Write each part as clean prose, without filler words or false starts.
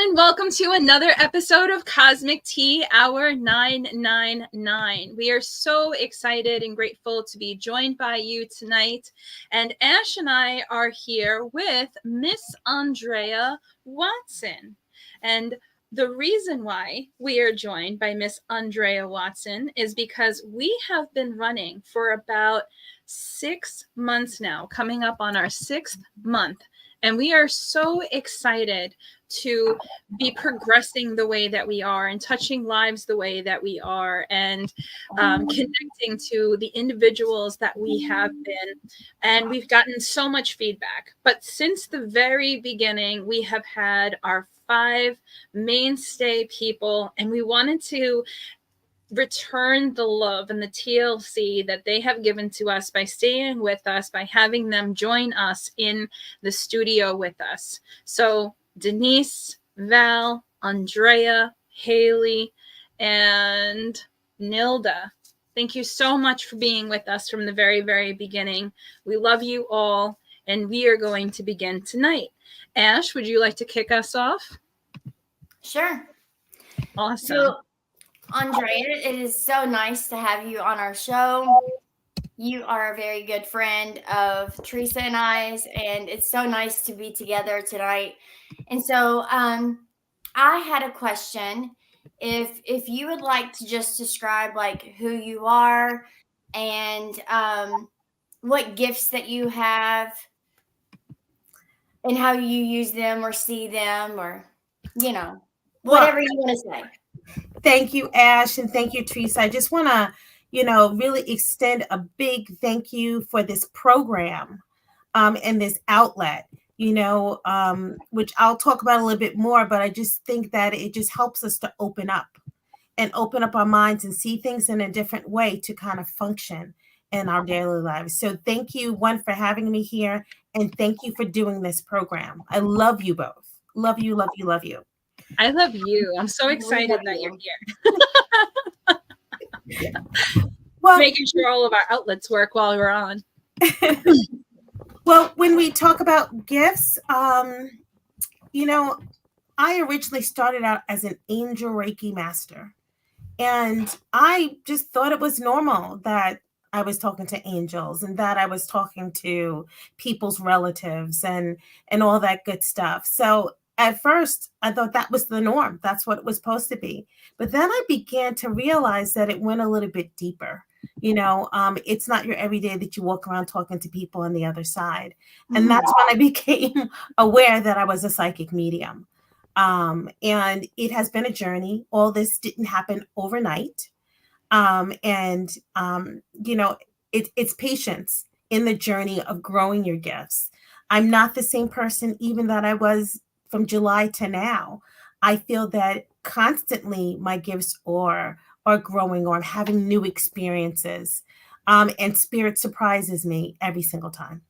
and welcome to another episode of Cosmic Tea Hour 999. We are so excited and grateful to be joined by you tonight. And Ash and I are here with Miss Andrea Watson. And the reason why we are joined by Miss Andrea Watson is because we have been running for about 6 months now, coming up on our 6th month. And we are so excited to be progressing the way that we are and touching lives the way that we are and connecting to the individuals that we have been. And we've gotten so much feedback. But since the very beginning, we have had our 5 mainstay people, and we wanted to return the love and the TLC that they have given to us by staying with us, by having them join us in the studio with us. So Denise, Val, Andrea, Haley, and Nilda, thank you so much for being with us from the very, very beginning. We love you all, and we are going to begin tonight. Ash, would you like to kick us off? Sure. Awesome. So, Andrea, it is so nice to have you on our show. You are a very good friend of Teresa and I's, and it's so nice to be together tonight. And so I had a question. If you would like to just describe like who you are and what gifts that you have and how you use them or see them or, whatever you want to say. Thank you, Ash, and thank you, Teresa. I just want to, really extend a big thank you for this program and this outlet, which I'll talk about a little bit more, but I just think that it just helps us to open up our minds and see things in a different way to kind of function in our daily lives. So thank you, one, for having me here, and thank you for doing this program. I love you both. Love you, love you, love you. I love you. I'm so excited that you're here. Well, making sure all of our outlets work while we're on. Well, when we talk about gifts, I originally started out as an angel Reiki master. And I just thought it was normal that I was talking to angels and that I was talking to people's relatives and all that good stuff. So at first, I thought that was the norm. That's what it was supposed to be. But then I began to realize that it went a little bit deeper. It's not your everyday that you walk around talking to people on the other side. And that's when I became aware that I was a psychic medium. And it has been a journey. All this didn't happen overnight. It's patience in the journey of growing your gifts. I'm not the same person even that I was from July to now. I feel that constantly my gifts are growing, or I'm having new experiences. And spirit surprises me every single time,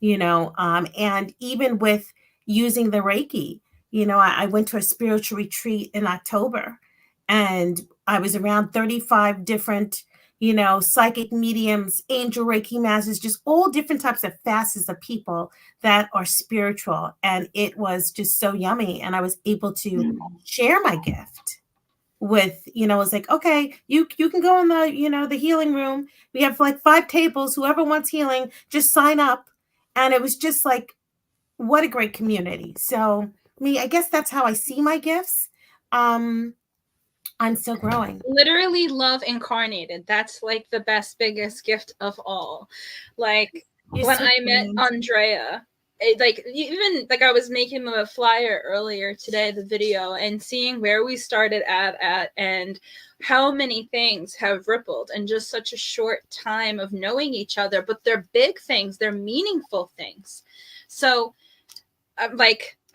and even with using the Reiki, I went to a spiritual retreat in October, and I was around 35 different, psychic mediums, angel Reiki masters, just all different types of facets of people that are spiritual. And it was just so yummy. And I was able to share my gift with, it's like, okay, you can go in the, the healing room. We have like 5 tables. Whoever wants healing, just sign up. And it was just like, what a great community. So I guess that's how I see my gifts. I'm still growing. Literally love incarnated. That's like the best, biggest gift of all. Like when I met Andrea, I was making a flyer earlier today, the video, and seeing where we started at and how many things have rippled in just such a short time of knowing each other, but they're big things, they're meaningful things. So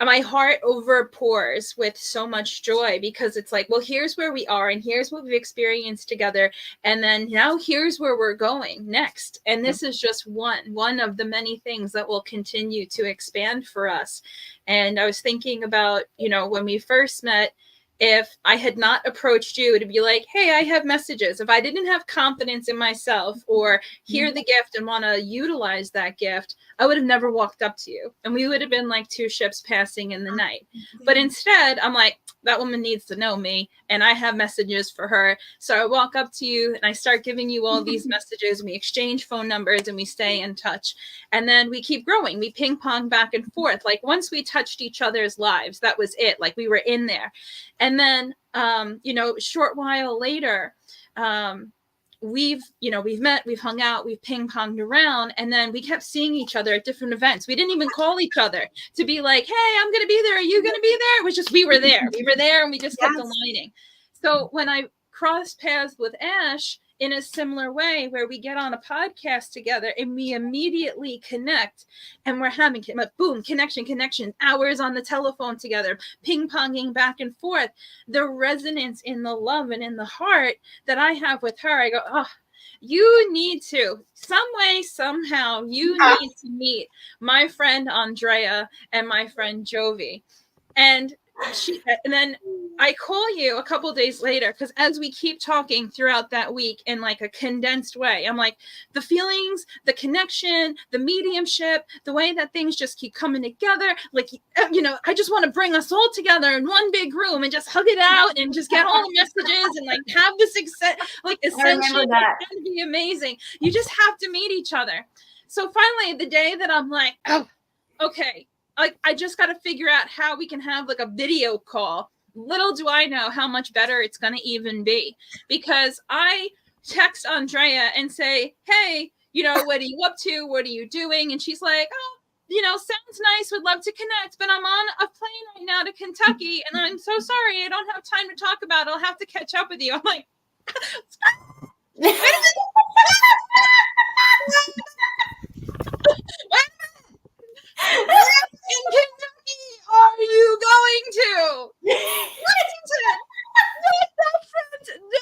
my heart overpours with so much joy, because it's like, well, here's where we are and here's what we've experienced together. And then now here's where we're going next. And this is just one of the many things that will continue to expand for us. And I was thinking about, when we first met, if I had not approached you to be like, hey, I have messages. If I didn't have confidence in myself or hear the gift and want to utilize that gift, I would have never walked up to you. And we would have been like two ships passing in the night. But instead, I'm like, that woman needs to know me and I have messages for her. So I walk up to you and I start giving you all these messages. And we exchange phone numbers and we stay in touch. And then we keep growing. We ping pong back and forth. Like once we touched each other's lives, that was it. Like we were in there. And then, a short while later, we've met, we've hung out, we've ping ponged around, and then we kept seeing each other at different events. We didn't even call each other to be like, hey, I'm going to be there. Are you going to be there? It was just, we were there and we just kept aligning. So when I crossed paths with Ash in a similar way, where we get on a podcast together and we immediately connect and we're having boom, connection, hours on the telephone together, ping ponging back and forth, the resonance in the love and in the heart that I have with her, I go, oh, you need to, some way, somehow, you need to meet my friend Andrea and my friend Jovi. And then I call you a couple days later, because as we keep talking throughout that week in like a condensed way, I'm like, the feelings, the connection, the mediumship, the way that things just keep coming together. Like, I just want to bring us all together in one big room and just hug it out and just get all the messages and like have this ascension. It's going to be amazing. You just have to meet each other. So finally, the day that I'm like, oh, okay, like I just got to figure out how we can have like a video call. Little do I know how much better it's going to even be, because I text Andrea and say, hey, what are you up to? What are you doing? And she's like, oh, sounds nice. Would love to connect, but I'm on a plane right now to Kentucky. And I'm so sorry. I don't have time to talk about it. I'll have to catch up with you. I'm like, where in Kentucky are you going to? Lexington. No.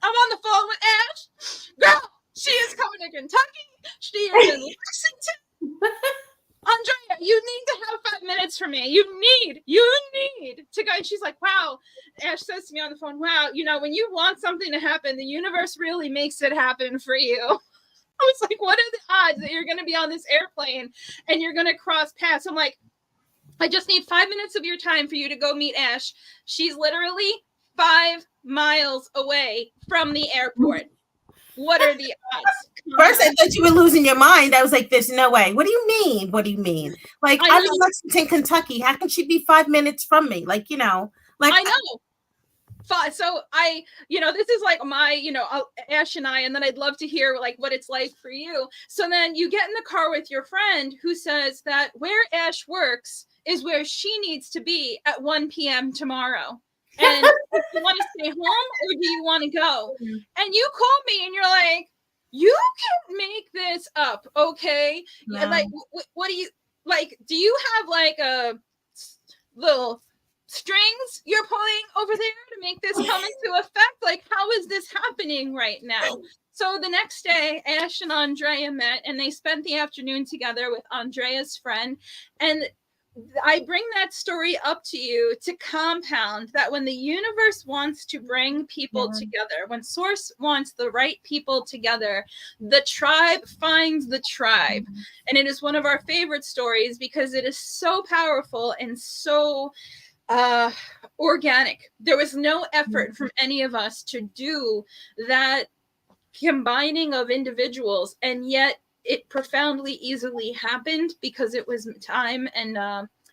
I'm on the phone with Ash. Girl, she is coming to Kentucky. She is in Lexington. Andrea, you need to have 5 minutes for me. You need to go. And she's like, wow. Ash says to me on the phone, wow, when you want something to happen, the universe really makes it happen for you. I was like, what are the odds that you're going to be on this airplane and you're going to cross paths? I'm like, I just need 5 minutes of your time for you to go meet Ash. She's literally 5 miles away from the airport. What are the odds? First, I thought you were losing your mind. I was like, there's no way. What do you mean? What do you mean? Like, I'm in Lexington, Kentucky. How can she be 5 minutes from me? Like, I know. So this is like my, Ash and I, and then I'd love to hear like what it's like for you. So then you get in the car with your friend who says that where Ash works is where she needs to be at 1 p.m. tomorrow. And do you want to stay home or do you want to go? And you call me and you're like, you can make this up, okay? No. Like, what do you, like, do you have like a little strings you're pulling over there to make this come into effect? Like, how is this happening right now? So the next day, Ash and Andrea met and they spent the afternoon together with Andrea's friend. And I bring that story up to you to compound that when the universe wants to bring people together, when Source wants the right people together, the tribe finds the tribe. And it is one of our favorite stories because it is so powerful and so organic. There was no effort from any of us to do that combining of individuals, and yet it profoundly easily happened because it was time and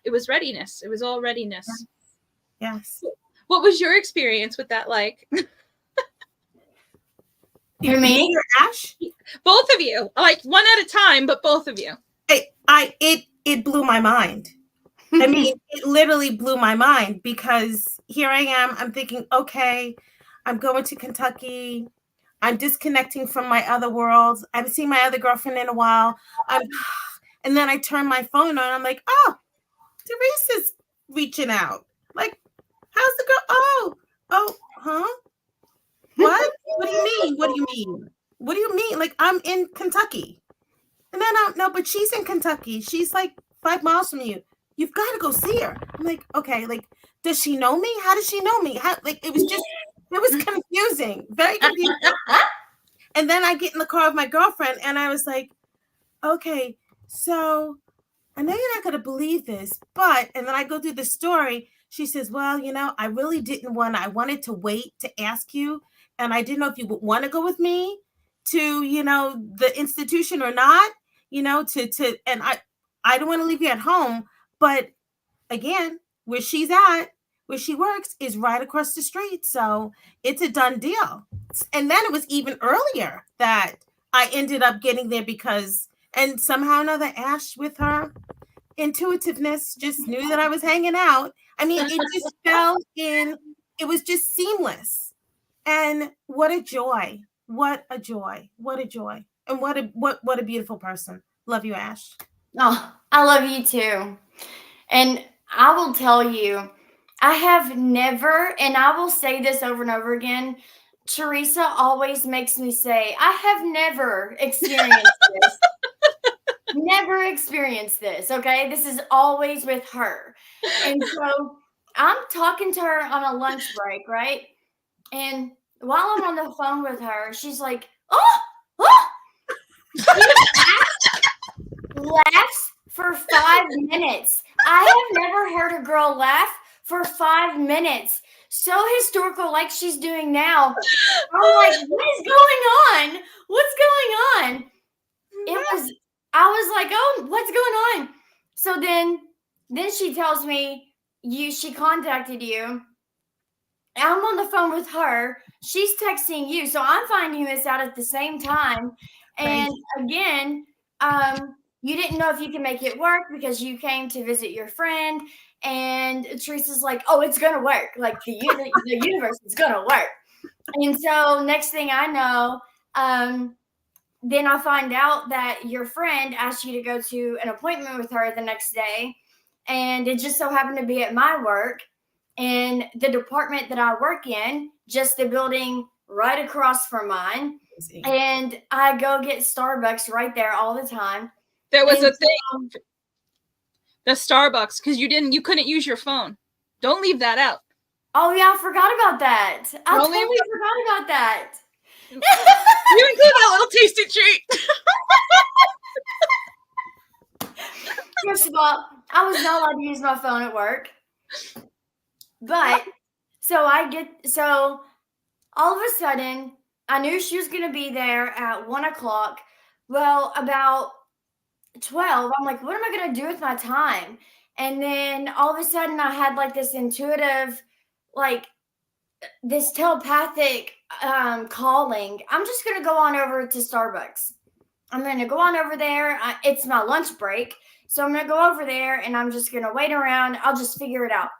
it was readiness. It was all readiness. Yes. What was your experience with that like? For me? Ash? Both of you. Like one at a time, but both of you. It blew my mind. I mean, it literally blew my mind because here I am. I'm thinking, okay, I'm going to Kentucky. I'm disconnecting from my other world. I haven't seen my other girlfriend in a while. And then I turn my phone on. I'm like, oh, Teresa's reaching out. Like, how's the girl? Oh, huh? What? What do you mean? What do you mean? What do you mean? Like, I'm in Kentucky. And then no, but she's in Kentucky. She's like 5 miles from you. you've got to go see her. I'm like, okay, like, does she know me? How does she know me? How, like, it was confusing, very confusing. And then I get in the car with my girlfriend and I was like, okay, so I know you're not going to believe this, but, and then I go through the story. She says, well, I really didn't I wanted to wait to ask you. And I didn't know if you would want to go with me to, the institution or not, and I don't want to leave you at home. But again, where she works is right across the street. So it's a done deal. And then it was even earlier that I ended up getting there because, and somehow or another, Ash with her intuitiveness just knew that I was hanging out. I mean, it just fell in, it was just seamless. And what a joy. What a joy. What a joy. And what a beautiful person. Love you, Ash. Oh, I love you too. And I will tell you, I have never, and I will say this over and over again, Teresa always makes me say, I have never experienced this. Never experienced this, okay? This is always with her. And so I'm talking to her on a lunch break, right? And while I'm on the phone with her, she's like, oh, oh. She laughs for 5 minutes. I have never heard a girl laugh for 5 minutes. So historical, like she's doing now. I'm like, what is going on? What's going on? I was like, oh, what's going on? So then she tells me she contacted you. I'm on the phone with her. She's texting you. So I'm finding this out at the same time. And again, you didn't know if you can make it work because you came to visit your friend. And Teresa's like, oh, it's going to work. Like the universe is going to work. And so next thing I know, then I find out that your friend asked you to go to an appointment with her the next day. And it just so happened to be at my work. And the department that I work in, just the building right across from mine. And I go get Starbucks right there all the time. There was a thing. The Starbucks, because you couldn't use your phone. Don't leave that out. Oh yeah, I forgot about that. I totally forgot about that. You include that little tasty treat. First of all, I was not allowed to use my phone at work. But so all of a sudden, I knew she was going to be there at 1:00. Well, about 12, I'm like, what am I going to do with my time? And then all of a sudden I had like this intuitive, like this telepathic calling. I'm just going to go on over to Starbucks. I'm going to go on over there. It's my lunch break. So I'm going to go over there and I'm just going to wait around. I'll just figure it out.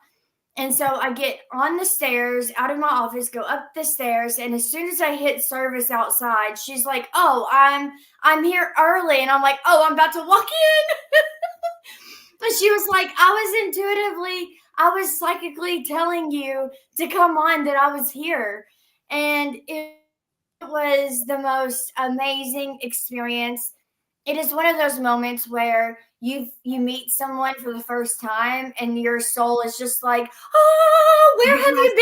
And so I get on the stairs out of my office, go up the stairs, and as soon as I hit service outside, she's like, "Oh, I'm here early," and I'm like, "Oh, I'm about to walk in." But she was like, I was psychically telling you to come on that I was here, and it was the most amazing experience. It is one of those moments where you meet someone for the first time and your soul is just like, oh, where have you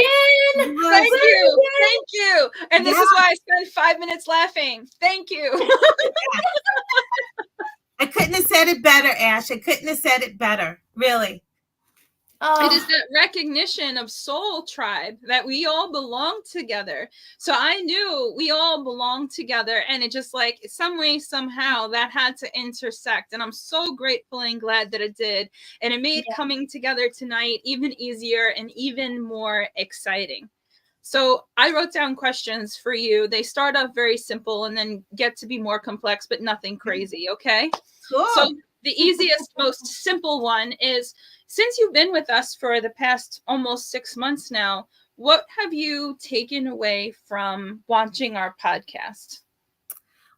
been? Thank you. And this is why I spent 5 minutes laughing. Thank you. I couldn't have said it better, Ash. I couldn't have said it better. Really. Oh. It is that recognition of soul tribe that we all belong together. So I knew we all belong together, and it just like some way, somehow that had to intersect. And I'm so grateful and glad that it did. And it made coming together tonight even easier and even more exciting. So I wrote down questions for you. They start off very simple and then get to be more complex, but nothing crazy. Okay. Cool. So the easiest, most simple one is, since you've been with us for the past almost 6 months now, what have you taken away from watching our podcast?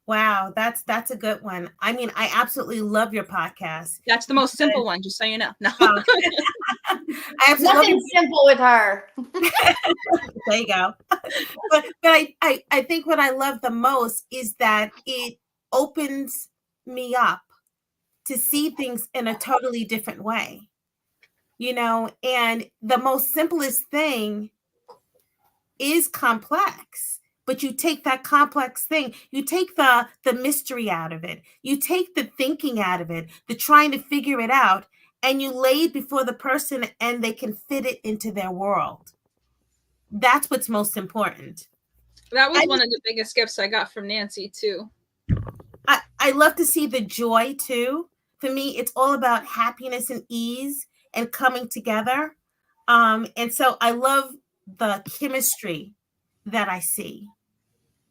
Wow, that's a good one. I mean, I absolutely love your podcast. That's the most simple one, just so you know. No. I absolutely Nothing simple with her. There you go. But I think what I love the most is that it opens me up to see things in a totally different way. and the most simplest thing is complex. But you take that complex thing, you take the mystery out of it, you take the thinking out of it, the trying to figure it out, and you lay it before the person and they can fit it into their world. That's what's most important. That was one of the biggest gifts I got from Nancy too. I love to see the joy too. For me, it's all about happiness and ease and coming together. And so I love the chemistry that I see.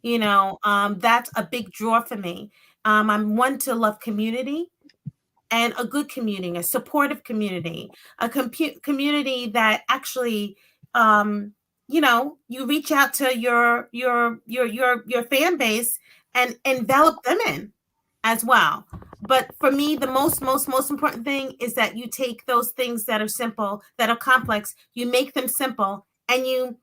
That's a big draw for me. I'm one to love community, and a good community, a supportive community, a community that actually, you reach out to your fan base and envelop them in as well. But for me, the most important thing is that you take those things that are simple, that are complex, you make them simple, and you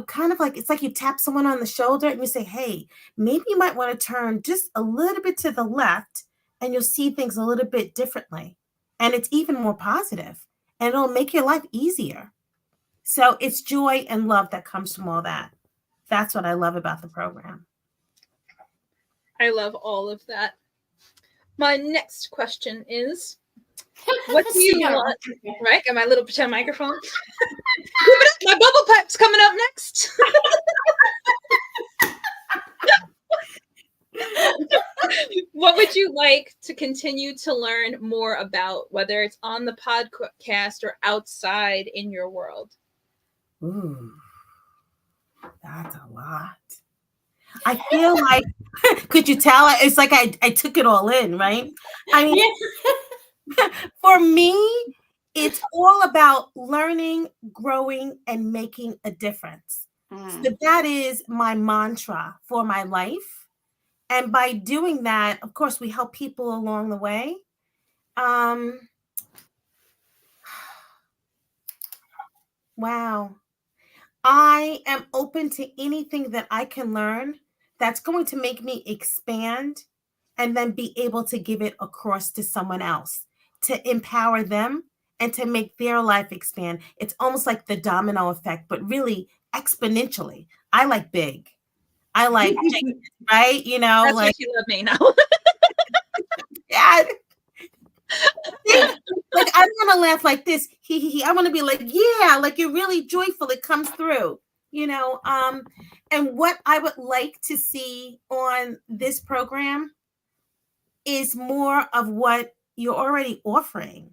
kind of like, it's like you tap someone on the shoulder and you say, hey, maybe you might want to turn just a little bit to the left, and you'll see things a little bit differently. And it's even more positive, and it'll make your life easier. So it's joy and love that comes from all that. That's what I love about the program. I love all of that. My next question is, what do you want? Right? Got my little pretend microphone. My bubble pipe's coming up next. What would you like to continue to learn more about, whether it's on the podcast or outside in your world? Ooh, that's a lot. I feel like, could you tell? It's like I took it all in, right? I mean, for me, it's all about learning, growing, and making a difference. So that is my mantra for my life. And by doing that, of course, we help people along the way. Wow. I am open to anything that I can learn that's going to make me expand and then be able to give it across to someone else, to empower them and to make their life expand. It's almost like the domino effect, but really exponentially. I like big. I like, right? That's like, why you love me now. yeah. Like, I don't want to laugh like this. I want to be like, yeah, like you're really joyful. It comes through, and what I would like to see on this program is more of what you're already offering,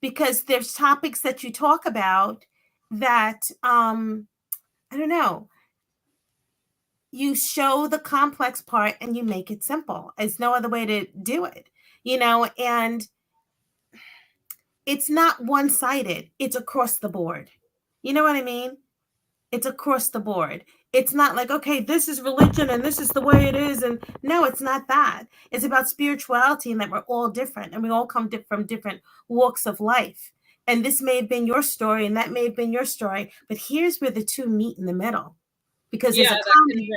because there's topics that you talk about that, I don't know, you show the complex part and you make it simple. There's no other way to do it, and it's not one-sided. It's across the board. You know what I mean? It's across the board. It's not like, okay, this is religion and this is the way it is. And no, it's not that. It's about spirituality, and that we're all different and we all come from different walks of life. And this may have been your story and that may have been your story, but here's where the two meet in the middle, because there's a common,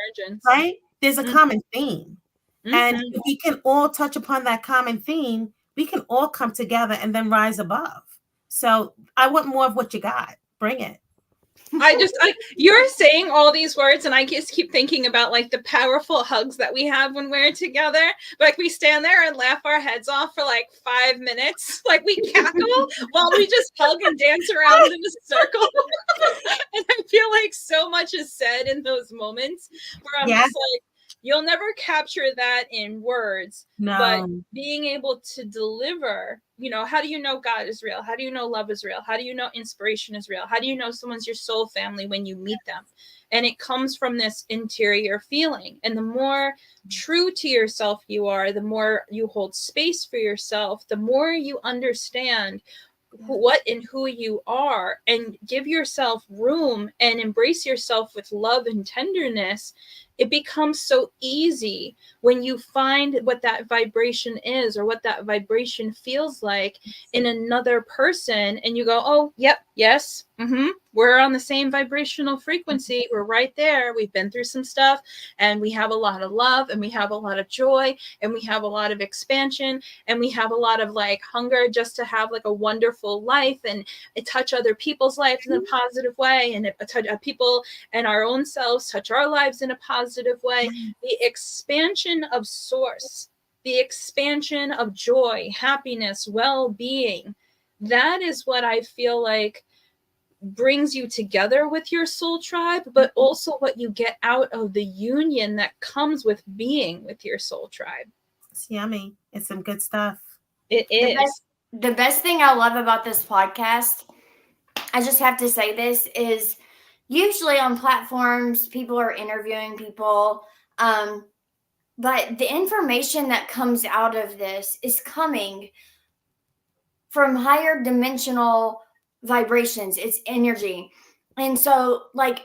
right? There's a common theme. And if we can all touch upon that common theme, we can all come together and then rise above. So I want more of what you got. Bring it. You're saying all these words and I just keep thinking about like the powerful hugs that we have when we're together. Like we stand there and laugh our heads off for like 5 minutes. Like we cackle while we just hug and dance around in a circle. And I feel like so much is said in those moments where I'm just like, you'll never capture that in words, but being able to deliver, how do you know God is real? How do you know love is real? How do you know inspiration is real? How do you know someone's your soul family when you meet them? And it comes from this interior feeling. And the more true to yourself you are, the more you hold space for yourself, the more you understand what and who you are, and give yourself room and embrace yourself with love and tenderness. it becomes so easy when you find what that vibration is or what that vibration feels like in another person, and you go, oh, yep, yes, we're on the same vibrational frequency. We're right there. We've been through some stuff, and we have a lot of love, and we have a lot of joy, and we have a lot of expansion, and we have a lot of like hunger just to have like a wonderful life and touch other people's lives in a positive way, and touch people and our own selves touch our lives in a positive way. The expansion of source, the expansion of joy, happiness, well-being, that is what I feel like brings you together with your soul tribe, but also what you get out of the union that comes with being with your soul tribe. It's yummy. It's some good stuff. It is. The best thing I love about this podcast, I just have to say this, is usually on platforms, people are interviewing people, but the information that comes out of this is coming from higher dimensional vibrations. It's energy. And so, like,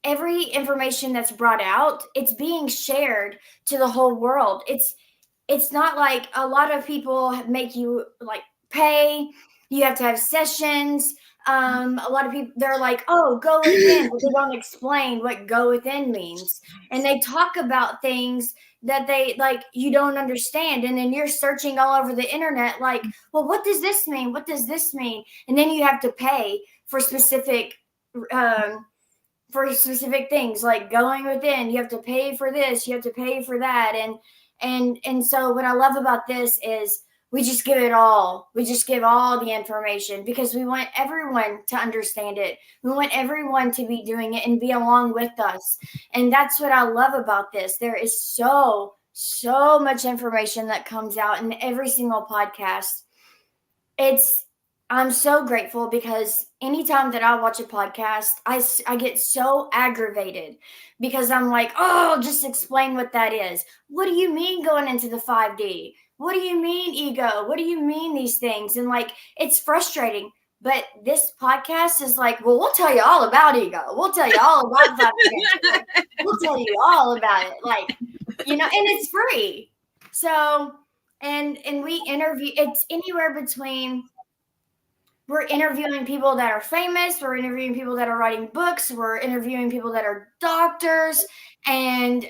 every information that's brought out, it's being shared to the whole world. It's not like a lot of people make you like pay. You have to have sessions. A lot of people, they're like, oh, go within, but they don't explain what go within means. And they talk about things that they like you don't understand. And then you're searching all over the internet like, well, what does this mean? What does this mean? And then you have to pay for specific things like going within. You have to pay for this, you have to pay for that. And so what I love about this is we just give it all. We just give all the information because we want everyone to understand it. We want everyone to be doing it and be along with us. And that's what I love about this. There is so much information that comes out in every single podcast. I'm so grateful because anytime that I watch a podcast, I get so aggravated because I'm like, oh, just explain what that is. What do you mean going into the 5D? What do you mean ego? What do you mean these things? And like, it's frustrating. But this podcast is like, well, we'll tell you all about ego. We'll tell you all about 5D. We'll tell you all about it. Like, and it's free. So, and we interview, it's anywhere between, we're interviewing people that are famous. We're interviewing people that are writing books. We're interviewing people that are doctors and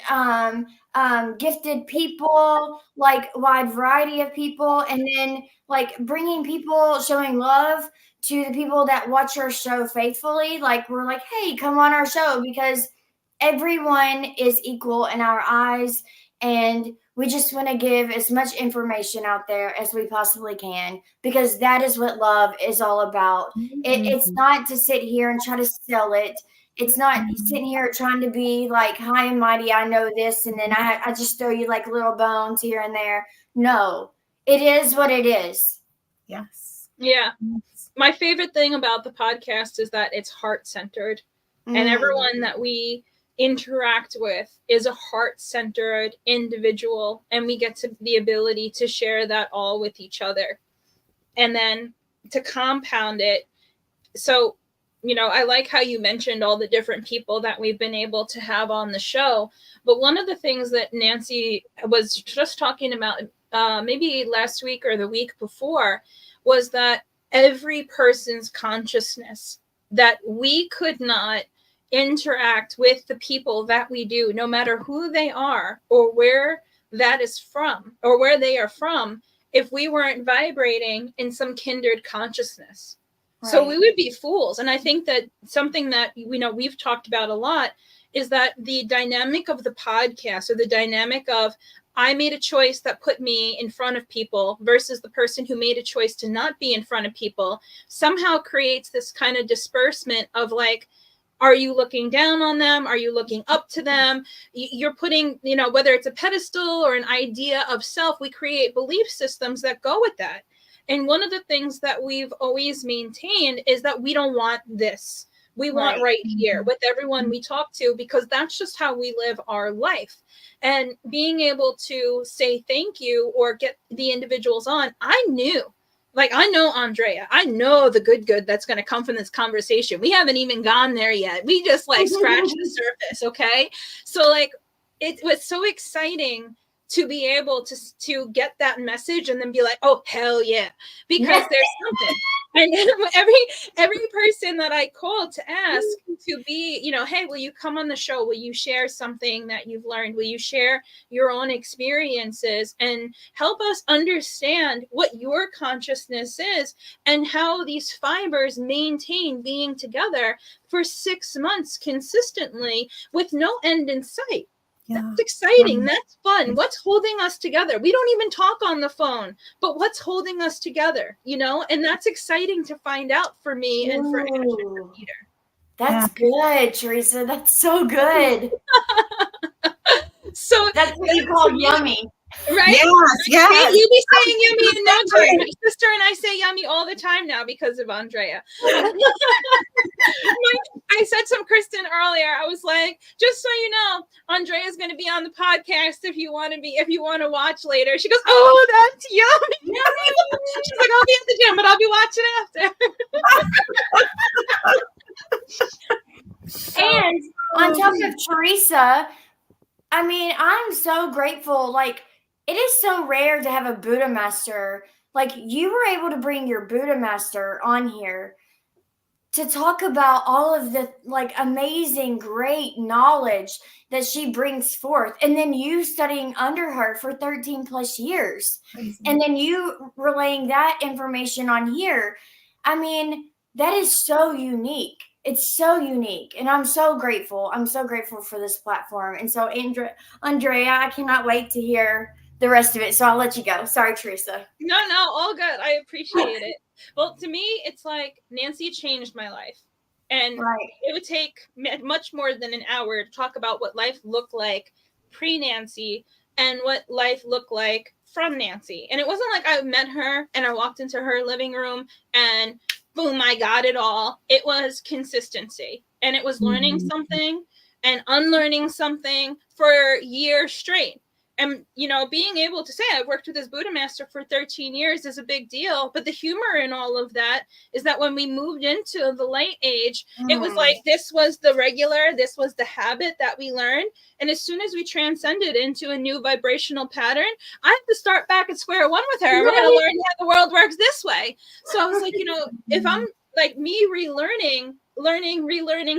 gifted people, like wide variety of people. And then like bringing people, showing love to the people that watch our show faithfully. Like we're like, hey, come on our show because everyone is equal in our eyes. And we just want to give as much information out there as we possibly can because that is what love is all about. It's not to sit here and try to sell it. It's not sitting here trying to be like high and mighty. I know this. And then I just throw you like little bones here and there. No, it is what it is. Yes. Yeah. My favorite thing about the podcast is that it's heart-centered and everyone that we interact with is a heart-centered individual, and we get to the ability to share that all with each other. And then to compound it, so I like how you mentioned all the different people that we've been able to have on the show, but one of the things that Nancy was just talking about maybe last week or the week before was that every person's consciousness, that we could not interact with the people that we do, no matter who they are or where that is from or where they are from, if we weren't vibrating in some kindred consciousness. Right. So we would be fools. And I think that something that we've talked about a lot is that the dynamic of the podcast, or the dynamic of I made a choice that put me in front of people versus the person who made a choice to not be in front of people, somehow creates this kind of disbursement of like, are you looking down on them? Are you looking up to them? You're putting, whether it's a pedestal or an idea of self, we create belief systems that go with that. And one of the things that we've always maintained is that we don't want this. We want right here with everyone we talk to, because that's just how we live our life. And being able to say thank you or get the individuals on, I knew like, I know Andrea. I know the good that's going to come from this conversation. We haven't even gone there yet. We just like scratched the surface. Okay. So like, it was so exciting to be able to get that message and then be like, oh, hell yeah. Because there's something. And every person that I called to ask to be, you know, hey, will you come on the show? Will you share something that you've learned? Will you share your own experiences and help us understand what your consciousness is and how these fibers maintain being together for 6 months consistently with no end in sight? Yeah. That's exciting. That's fun. What's holding us together? We don't even talk on the phone, but what's holding us together, you know? And that's exciting to find out for me and for Ash and for Peter. That's good, Teresa. That's so good. So that's what you call yummy. Right? Yes. You be saying yummy in no time. My sister and I say yummy all the time now because of Andrea. I said to Kristen earlier, I was like, just so you know, Andrea's going to be on the podcast if you want to watch later. She goes, oh, that's yummy. She's like, I'll be at the gym, but I'll be watching after. And on top of Teresa, I mean, I'm so grateful. Like, it is so rare to have a Buddha master. Like, you were able to bring your Buddha master on here to talk about all of the like amazing, great knowledge that she brings forth. And then you studying under her for 13 plus years. And then you relaying that information on here. I mean, that is so unique. It's so unique. And I'm so grateful. I'm so grateful for this platform. And so, Andrea, I cannot wait to hear the rest of it. So I'll let you go. Sorry, Teresa. No, all good. I appreciate it. Well, to me, it's like Nancy changed my life. And it would take much more than an hour to talk about what life looked like pre-Nancy and what life looked like from Nancy. And it wasn't like I met her and I walked into her living room and boom, I got it all. It was consistency. And it was learning something and unlearning something for years straight. And, you know, being able to say I've worked with this Buddha master for 13 years is a big deal. But the humor in all of that is that when we moved into the light age, it was like this was the regular, this was the habit that we learned. And as soon as we transcended into a new vibrational pattern, I have to start back at square one with her. We're going to learn how the world works this way. So I was like, you know, if I'm like me relearning,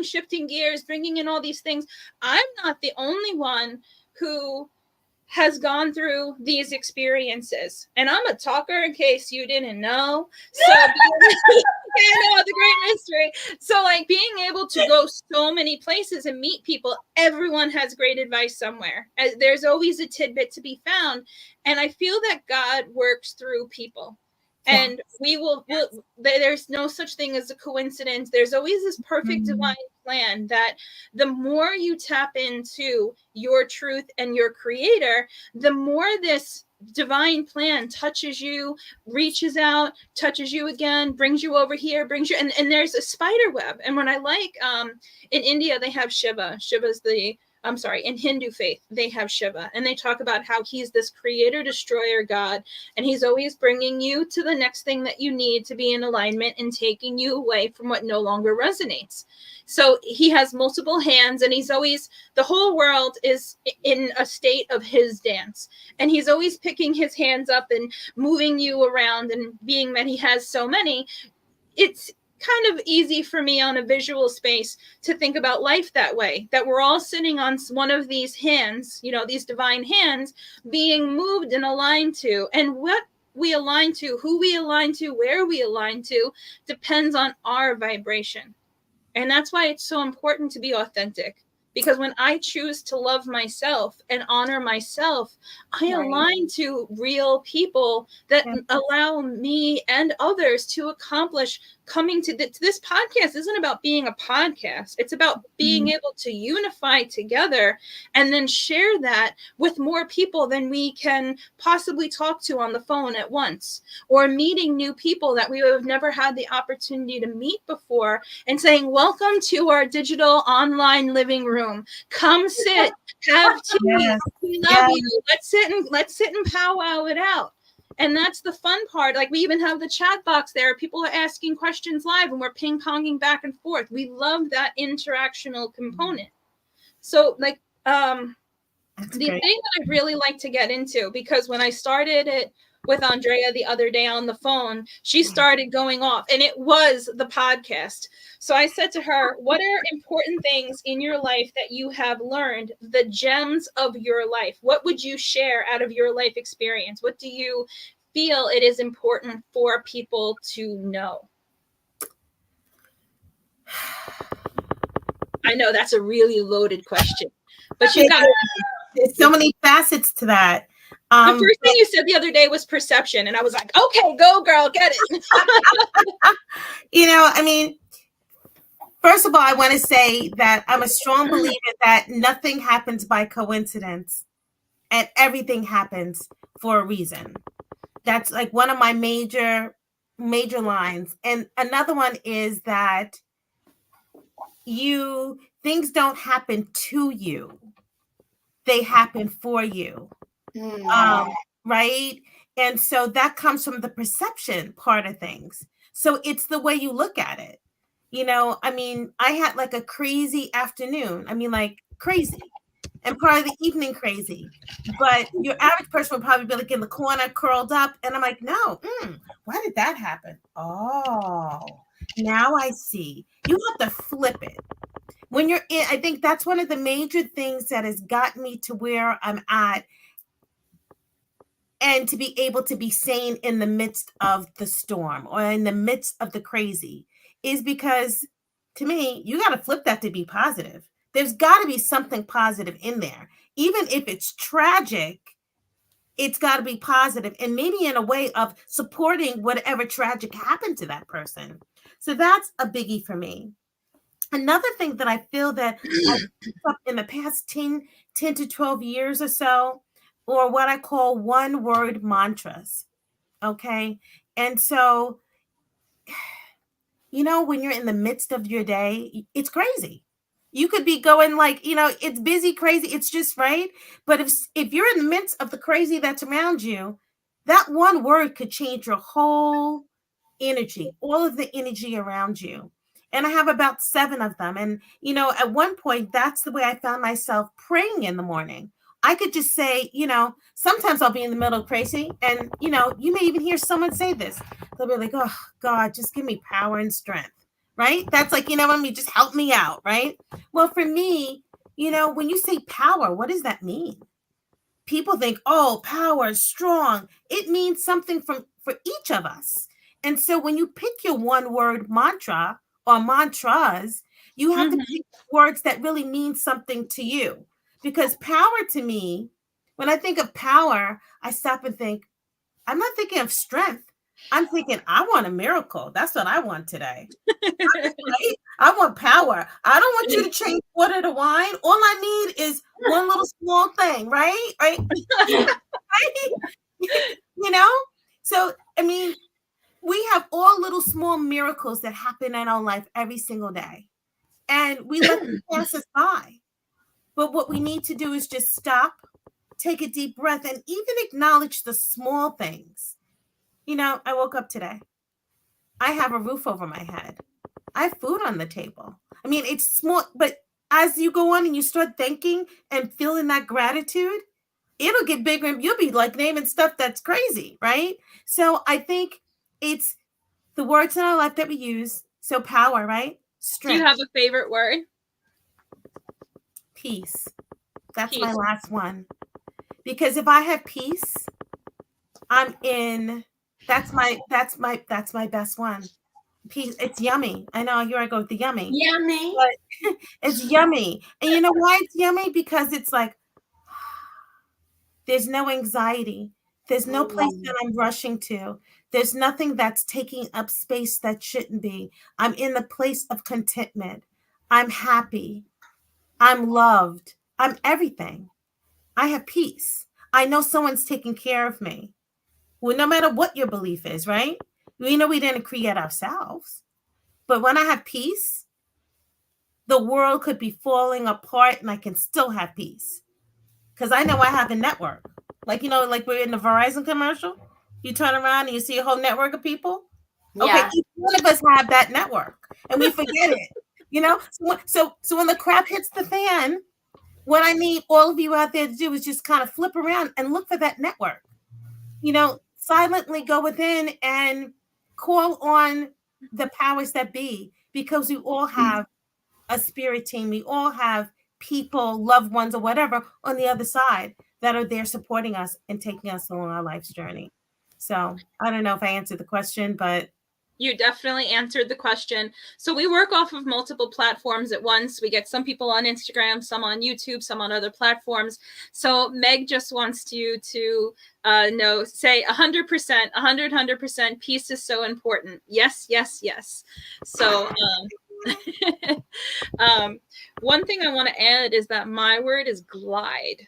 shifting gears, bringing in all these things, I'm not the only one who has gone through these experiences. And I'm a talker in case you didn't know. So I know the great mystery. So like being able to go so many places and meet people, everyone has great advice somewhere. There's always a tidbit to be found. And I feel that God works through people. And there's no such thing as a coincidence. There's always this perfect divine plan that the more you tap into your truth and your creator, the more this divine plan touches you, reaches out, touches you again, brings you over here, brings you, and there's a spider web. And when I like, in India, they have Shiva. In Hindu faith, they have Shiva, and they talk about how he's this creator destroyer God, and he's always bringing you to the next thing that you need to be in alignment and taking you away from what no longer resonates. So he has multiple hands, and he's always, the whole world is in a state of his dance, and he's always picking his hands up and moving you around. And being that he has so many, it's kind of easy for me on a visual space to think about life that way, that we're all sitting on one of these hands, you know, these divine hands being moved and aligned to. And what we align to, who we align to, where we align to, depends on our vibration. And that's why it's so important to be authentic. Because when I choose to love myself and honor myself, I align to real people that allow me and others to accomplish coming to this podcast isn't about being a podcast. It's about being able to unify together and then share that with more people than we can possibly talk to on the phone at once, or meeting new people that we have never had the opportunity to meet before and saying, welcome to our digital online living room. Come sit, have tea. We love you. Let's sit and powwow it out. And that's the fun part. Like, we even have the chat box there. People are asking questions live and we're ping-ponging back and forth. We love that interactional component. So, like, That's the great. thing that I really like to get into, because when I started it with Andrea the other day on the phone, she started going off, and it was the podcast. So I said to her, what are important things in your life that you have learned, the gems of your life? What would you share out of your life experience? What do you feel it is important for people to know? I know that's a really loaded question, but you got There's so many facets to that. the first thing you said the other day was perception, and I was like, okay, go girl, get it. I mean, first of all, I want to say that I'm a strong believer that nothing happens by coincidence and everything happens for a reason. That's like one of my major lines. And another one is that things don't happen to you. They happen for you. Right? And so that comes from the perception part of things. So it's the way you look at it. I mean, I had like a crazy afternoon. I mean, like crazy. And part of the evening crazy. But your average person would probably be like in the corner, curled up. And I'm like, no, why did that happen? Oh, now I see. You have to flip it. When you're in, I think that's one of the major things that has gotten me to where I'm at, and to be able to be sane in the midst of the storm or in the midst of the crazy, is because, to me, you got to flip that to be positive. There's got to be something positive in there. Even if it's tragic, it's got to be positive, and maybe in a way of supporting whatever tragic happened to that person. So that's a biggie for me. Another thing that I feel that I've picked up in the past 10 to 12 years or so, or what I call one word mantras. Okay. And so, when you're in the midst of your day, it's crazy. You could be going like, it's busy, crazy. It's just right. But if you're in the midst of the crazy that's around you, that one word could change your whole energy, all of the energy around you. And I have about 7 of them. And, at one point, that's the way I found myself praying in the morning. I could just say, sometimes I'll be in the middle of crazy. And, you may even hear someone say this. They'll be like, oh, God, just give me power and strength. Right? That's like, what I mean? Just help me out. Right? Well, for me, when you say power, what does that mean? People think, oh, power, strong. It means something for each of us. And so when you pick your one word mantra or mantras, you have to pick words that really mean something to you. Because power to me, when I think of power, I stop and think, I'm not thinking of strength. I'm thinking, I want a miracle. That's what I want today. Right? I want power. I don't want you to change water to wine. All I need is one little small thing, right? Right? So, I mean, we have all little small miracles that happen in our life every single day. And we let them pass us by. But what we need to do is just stop, take a deep breath, and even acknowledge the small things. I woke up today. I have a roof over my head. I have food on the table. I mean, it's small, but as you go on and you start thinking and feeling that gratitude, it'll get bigger and you'll be like naming stuff that's crazy, right? So I think it's the words in our life that we use. So power, right? Strength. Do you have a favorite word? Peace. That's my last one. Because if I have peace, I'm in. That's my best one. Peace. It's yummy. I know, here I go with the yummy. Yummy. But it's yummy. And you know why it's yummy? Because it's like, there's no anxiety. There's no place that I'm rushing to. There's nothing that's taking up space that shouldn't be. I'm in the place of contentment. I'm happy. I'm loved. I'm everything. I have peace. I know someone's taking care of me. Well, no matter what your belief is, right? We know we didn't create ourselves. But when I have peace, the world could be falling apart and I can still have peace. Because I know I have a network. Like, like we're in the Verizon commercial. You turn around and you see a whole network of people. Okay, Yeah. each one of us have that network, and we forget it. You know, so when the crap hits the fan, what I need all of you out there to do is just kind of flip around and look for that network. You know, silently go within and call on the powers that be, because we all have a spirit team. We all have people, loved ones, or whatever on the other side that are there supporting us and taking us along our life's journey. So I don't know if I answered the question, but you definitely answered the question. So we work off of multiple platforms at once. We get some people on Instagram, some on YouTube, some on other platforms. So Meg just wants you to say 100%, 100%, peace is so important. Yes, yes, yes. So one thing I want to add is that my word is glide.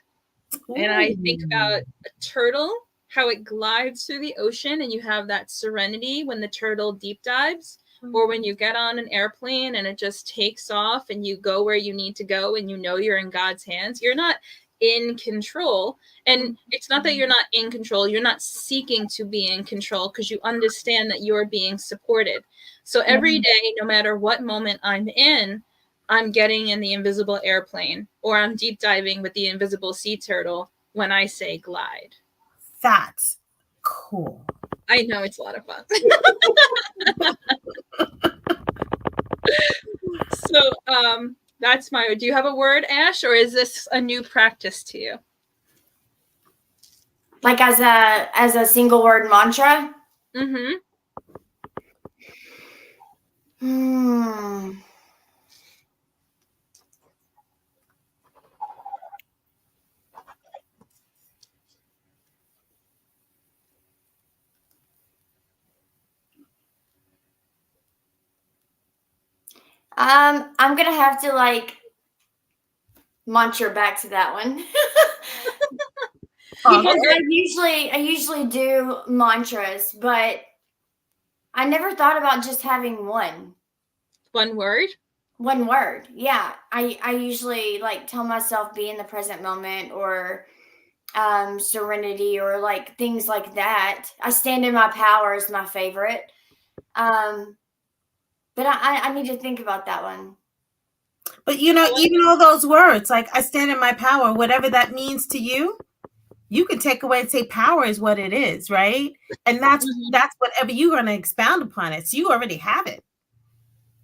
And I think about a turtle, how it glides through the ocean, and you have that serenity when the turtle deep dives, or when you get on an airplane and it just takes off and you go where you need to go and you know you're in God's hands. You're not in control. And it's not that you're not in control. You're not seeking to be in control, because you understand that you're being supported. So every day, no matter what moment I'm in, I'm getting in the invisible airplane, or I'm deep diving with the invisible sea turtle when I say glide. That's cool. I know, it's a lot of fun. So that's my, do you have a word, Ash, or is this a new practice to you? Like as a single word mantra? Mm-hmm. I'm gonna have to like mantra back to that one. Because I usually do mantras, but I never thought about just having one. One word? One word. Yeah. I usually like tell myself be in the present moment, or serenity, or like things like that. I stand in my power is my favorite. But I need to think about that one. But you know, even all those words, like I stand in my power, whatever that means to you, you can take away and say power is what it is, right? And that's whatever you're going to expound upon it. So you already have it,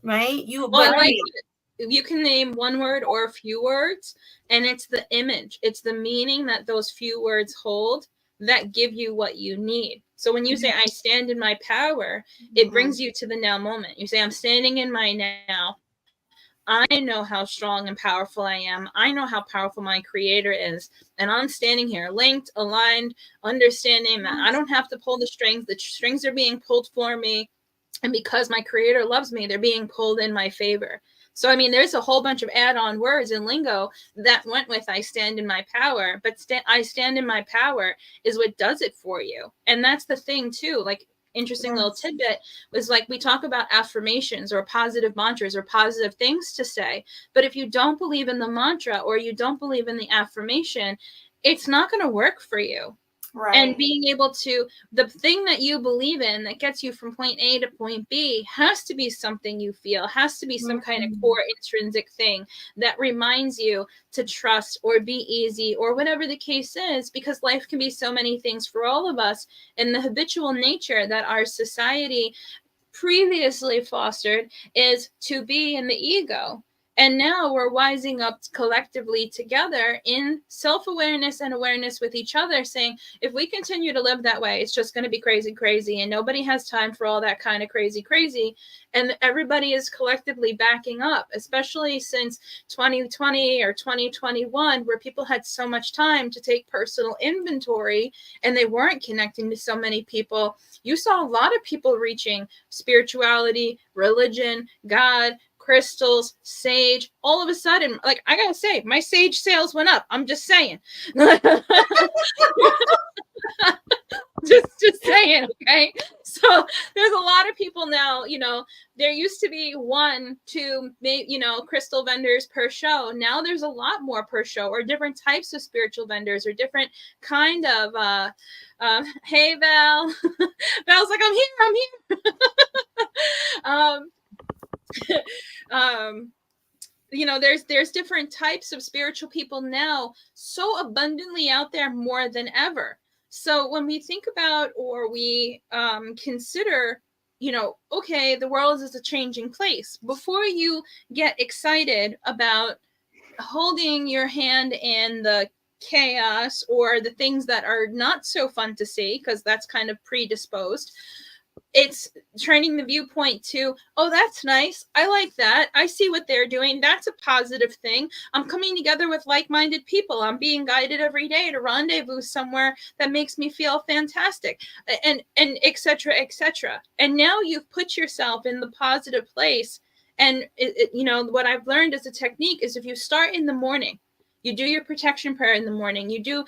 right? You can name one word or a few words, and it's the image, it's the meaning that those few words hold that give you what you need. So when you say I stand in my power, it brings you to the now moment. You say I'm standing in my now. I know how strong and powerful I am. I know how powerful my creator is. And I'm standing here linked, aligned, understanding that I don't have to pull the strings. The strings are being pulled for me. And because my creator loves me, they're being pulled in my favor. So, I mean, there's a whole bunch of add-on words in lingo that went with I stand in my power, but I stand in my power is what does it for you. And that's the thing too. Like, interesting little tidbit was like, we talk about affirmations or positive mantras or positive things to say. But if you don't believe in the mantra or you don't believe in the affirmation, it's not going to work for you. Right. And being able to, the thing that you believe in that gets you from point A to point B has to be something you feel, has to be some kind of core intrinsic thing that reminds you to trust or be easy or whatever the case is, because life can be so many things for all of us. And the habitual nature that our society previously fostered is to be in the ego. And now we're wising up collectively together in self-awareness and awareness with each other, saying, if we continue to live that way, it's just going to be crazy, crazy. And nobody has time for all that kind of crazy, crazy. And everybody is collectively backing up, especially since 2020 or 2021, where people had so much time to take personal inventory and they weren't connecting to so many people. You saw a lot of people reaching spirituality, religion, God, crystals, sage. All of a sudden, like, I gotta say, my sage sales went up. I'm just saying. Just saying, okay? So there's a lot of people now, there used to be 1, 2, maybe, crystal vendors per show. Now there's a lot more per show, or different types of spiritual vendors, or different kind of hey Val. Val's like, I'm here. There's different types of spiritual people now, so abundantly out there, more than ever. So when we think about, or we consider, okay, the world is a changing place, before you get excited about holding your hand in the chaos or the things that are not so fun to see, because that's kind of predisposed, it's turning the viewpoint to, oh, that's nice. I like that. I see what they're doing. That's a positive thing. I'm coming together with like-minded people. I'm being guided every day to rendezvous somewhere that makes me feel fantastic, and et cetera, et cetera. And now you've put yourself in the positive place. And what I've learned as a technique is, if you start in the morning, you do your protection prayer in the morning, you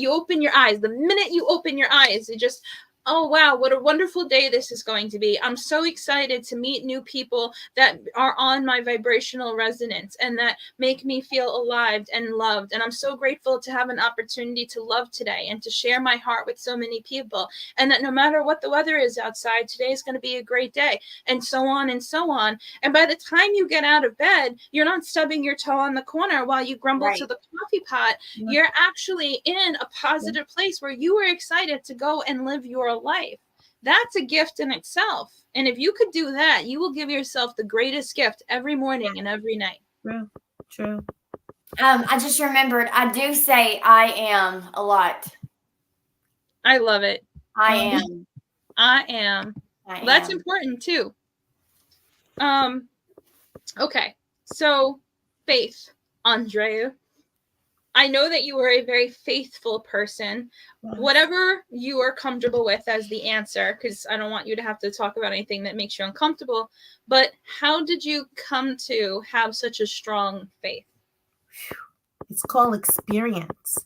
open your eyes. The minute you open your eyes, it just, oh, wow, what a wonderful day this is going to be. I'm so excited to meet new people that are on my vibrational resonance and that make me feel alive and loved. And I'm so grateful to have an opportunity to love today and to share my heart with so many people. And that no matter what the weather is outside, today is going to be a great day, and so on and so on. And by the time you get out of bed, you're not stubbing your toe on the corner while you grumble to the coffee pot. Yeah. You're actually in a positive place where you are excited to go and live your life. That's a gift in itself. And if you could do that, you will give yourself the greatest gift every morning and every night. True. I just remembered, I do say I am a lot. I love it. I am. That's important too. Okay. So, faith, Andrea. I know that you are a very faithful person. Yes. Whatever you are comfortable with as the answer, because I don't want you to have to talk about anything that makes you uncomfortable, but how did you come to have such a strong faith? It's called experience,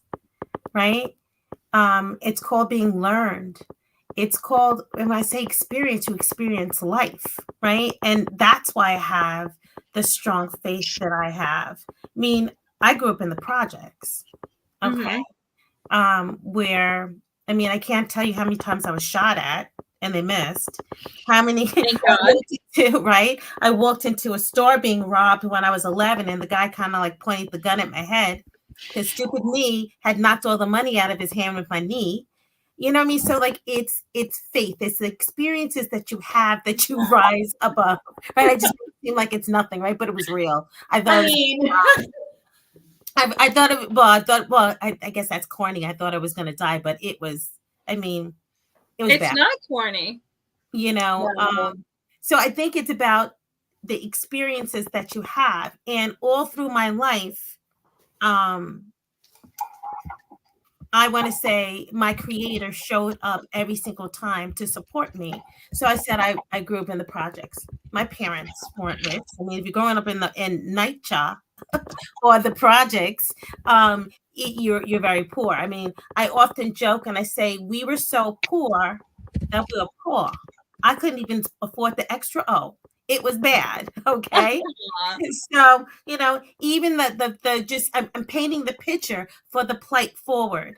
right? It's called being learned. It's called, when I say experience, you experience life, right? And that's why I have the strong faith that I have. I mean, I grew up in the projects, okay? Mm-hmm. Where, I mean, I can't tell you how many times I was shot at and they missed. How many, right? I walked into a store being robbed when I was 11, and the guy kind of like pointed the gun at my head. His stupid knee had knocked all the money out of his hand with my knee. You know what I mean? So like, it's faith. It's the experiences that you have that you rise above, right? I just seem like it's nothing, right? But it was real. I guess that's corny. I thought I was going to die, but it was it's bad. Not corny. So I think it's about the experiences that you have. And all through my life, I want to say my creator showed up every single time to support me. So I said I grew up in the projects. My parents weren't rich. I mean, if you're growing up in NYCHA or the projects, you're very poor. I mean, I often joke and I say we were so poor that we were poor. I couldn't even afford the extra O. It was bad. Okay. So, even the just, I'm painting the picture for the plight forward.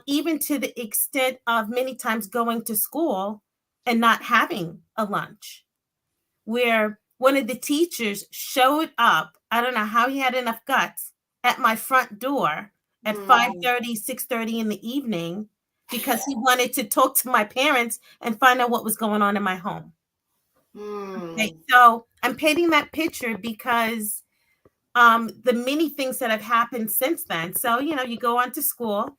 Even to the extent of many times going to school and not having a lunch, where one of the teachers showed up. I don't know how he had enough guts at my front door at 5:30, 6:30 in the evening, because he wanted to talk to my parents and find out what was going on in my home. Okay, so I'm painting that picture because the many things that have happened since then. So, you go on to school,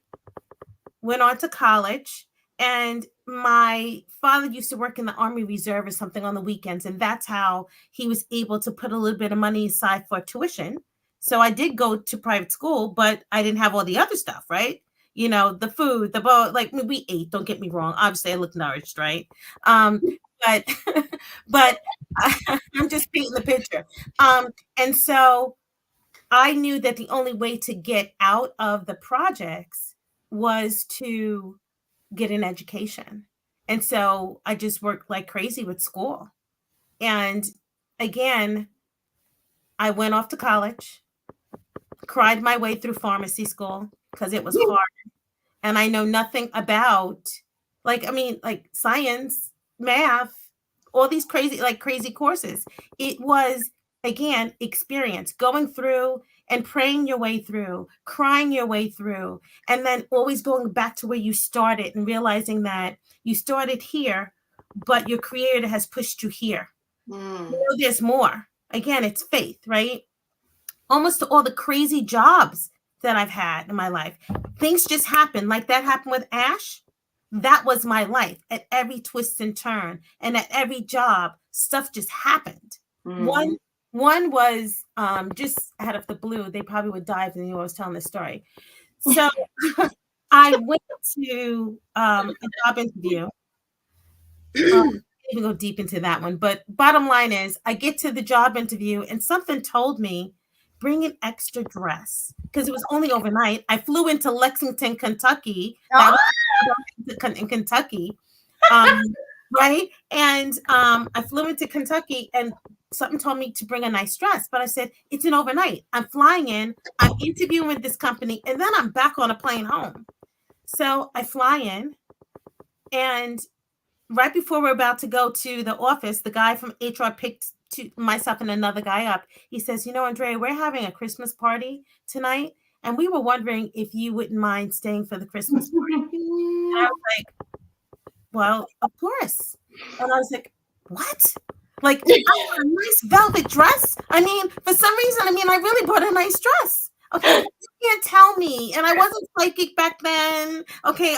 went on to college, and my father used to work in the Army Reserve or something on the weekends, and that's how he was able to put a little bit of money aside for tuition. So I did go to private school, but I didn't have all the other stuff, right? The food, the boat, like we ate, don't get me wrong. Obviously, I look nourished, right? But I'm just painting the picture. And so I knew that the only way to get out of the projects was to get an education. And so I just worked like crazy with school. And again, I went off to college, cried my way through pharmacy school because it was hard. And I know nothing about, like science, math, all these crazy courses. It was, again, experience, going through and praying your way through, crying your way through, and then always going back to where you started and realizing that you started here, but your creator has pushed you here. There's more. Again, it's faith, right? Almost all the crazy jobs that I've had in my life, things just happen. Like that happened with Ash. That was my life at every twist and turn, and at every job, stuff just happened. One was just out of the blue. They probably would die if they knew I was telling this story. So I went to a job interview. Even go deep into that one, but bottom line is I get to the job interview and something told me bring an extra dress because it was only overnight. I flew into Lexington, Kentucky. In Kentucky, right? And I flew into Kentucky and something told me to bring a nice dress, but I said, it's an overnight. I'm flying in, I'm interviewing with this company, and then I'm back on a plane home. So I fly in, and right before we're about to go to the office, the guy from HR picked myself and another guy up. He says, Andrea, we're having a Christmas party tonight, and we were wondering if you wouldn't mind staying for the Christmas party. And I was like, well, of course. And I was like, what? Like, I got a nice velvet dress? I mean, for some reason, I really bought a nice dress. Okay, you can't tell me. And I wasn't psychic back then. Okay,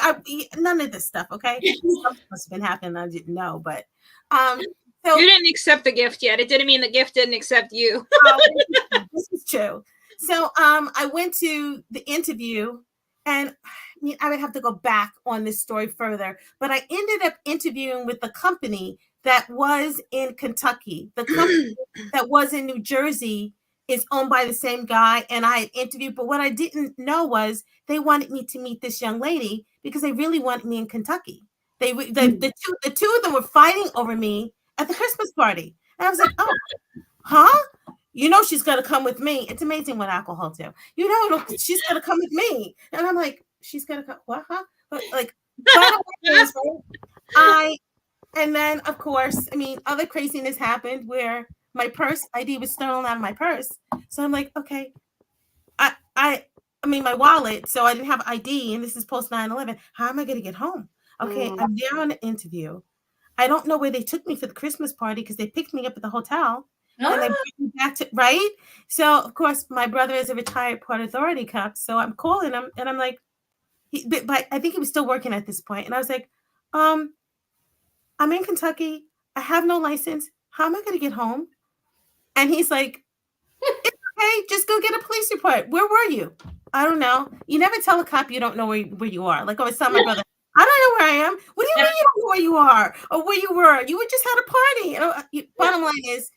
none of this stuff, okay? Something must have been happening I didn't know, but so you didn't accept the gift yet. It didn't mean the gift didn't accept you. This is true. So I went to the interview, and I would have to go back on this story further, but I ended up interviewing with the company that was in Kentucky. The company that was in New Jersey is owned by the same guy, and I had interviewed, but what I didn't know was they wanted me to meet this young lady because they really wanted me in Kentucky. The two of them were fighting over me at the Christmas party. And I was like, oh, huh? She's going to come with me. It's amazing what alcohol do. She's going to come with me. And I'm like, she's going to come, what, huh? But like, and then, of course, other craziness happened where my purse ID was stolen out of my purse. So I'm like, okay, my wallet. So I didn't have ID, and this is post 9/11. How am I going to get home? Okay, I'm there on an interview. I don't know where they took me for the Christmas party because they picked me up at the hotel and they brought me back to, right? So, of course, my brother is a retired Port Authority cop. So I'm calling him and I'm like, but I think he was still working at this point. And I was like, I'm in Kentucky. I have no license. How am I going to get home? And he's like, it's okay. Just go get a police report. Where were you? I don't know. You never tell a cop you don't know where you are. Like I was telling my brother, I don't know where I am. What do you mean you don't know where you are or where you were? You just had a party. Bottom line is,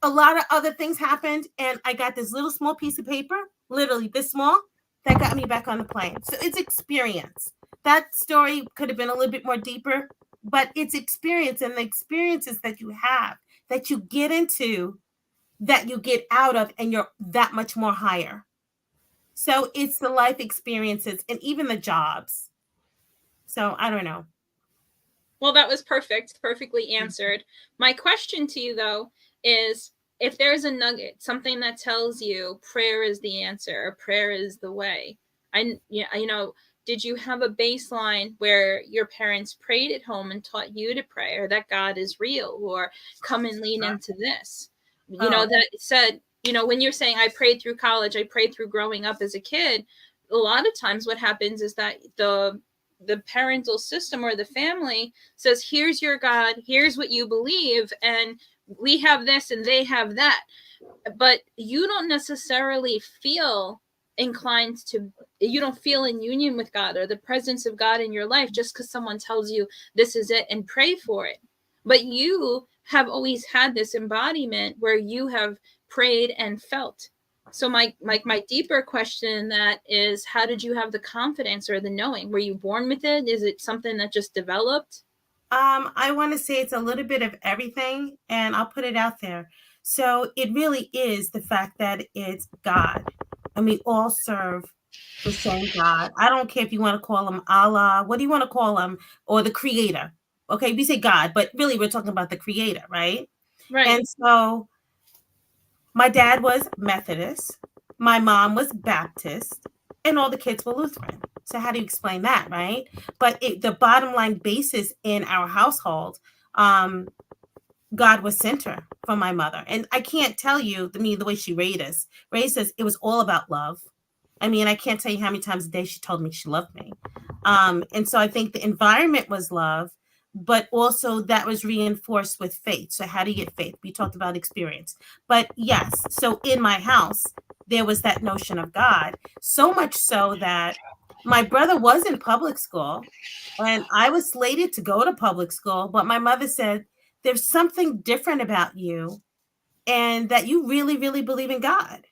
a lot of other things happened, and I got this little small piece of paper, literally this small, that got me back on the plane. So it's experience. That story could have been a little bit more deeper, but it's experience, and the experiences that you have, that you get into, that you get out of, and you're that much more higher. So it's the life experiences and even the jobs. So I don't know. Well, that was perfect. Perfectly answered. My question to you, though, is if there's a nugget, something that tells you prayer is the answer or prayer is the way, did you have a baseline where your parents prayed at home and taught you to pray, or that God is real, or come and lean into this? That said, when you're saying I prayed through college, I prayed through growing up as a kid, a lot of times what happens is that the parental system or the family says, here's your God, here's what you believe, and we have this and they have that. But you don't necessarily feel inclined to, you don't feel in union with God or the presence of God in your life just because someone tells you this is it and pray for it. But you have always had this embodiment where you have prayed and felt. So my deeper question that is, how did you have the confidence or the knowing? Were you born with it? Is it something that just developed? I want to say it's a little bit of everything, and I'll put it out there. So it really is the fact that it's God, and we all serve the same God. I don't care if you want to call him Allah, what do you want to call him, or the Creator. Okay, we say God, but really we're talking about the Creator, right? Right. And so my dad was Methodist, my mom was Baptist, and all the kids were Lutheran. So how do you explain that, right? But the bottom line basis in our household, um, God was center for my mother. And I can't tell you the way she raised us, it was all about love. I mean, I can't tell you how many times a day she told me she loved me. And so I think the environment was love, but also that was reinforced with faith. So how do you get faith? We talked about experience. But yes, so in my house, there was that notion of God, so much so that my brother was in public school and I was slated to go to public school, but my mother said, there's something different about you and that you really, really believe in God.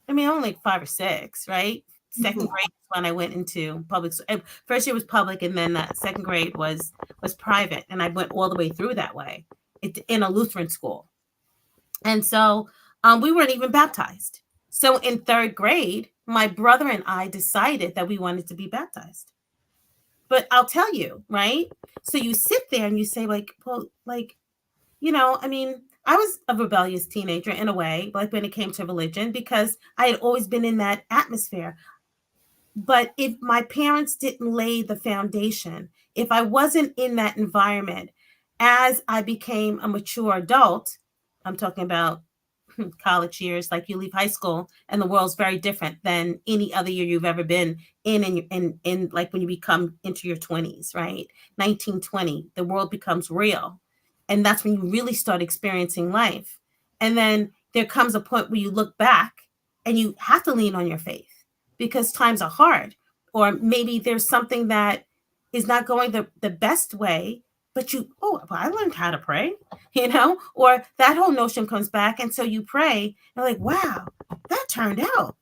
I mean, I'm only like 5 or 6, right? Second grade is when I went into public. First year was public, and then second grade was private, and I went all the way through that way in a Lutheran school. And so we weren't even baptized. So in third grade, my brother and I decided that we wanted to be baptized. But I'll tell you, right? So you sit there and you say, like, well, like, I mean, I was a rebellious teenager in a way, like when it came to religion, because I had always been in that atmosphere. But if my parents didn't lay the foundation, if I wasn't in that environment, as I became a mature adult, I'm talking about college years, like you leave high school and the world's very different than any other year you've ever been in like when you become into your 20s, right? 1920, the world becomes real. And that's when you really start experiencing life. And then there comes a point where you look back and you have to lean on your faith because times are hard. Or maybe there's something that is not going the best way, but I learned how to pray, or that whole notion comes back. And so you pray and like, wow, that turned out,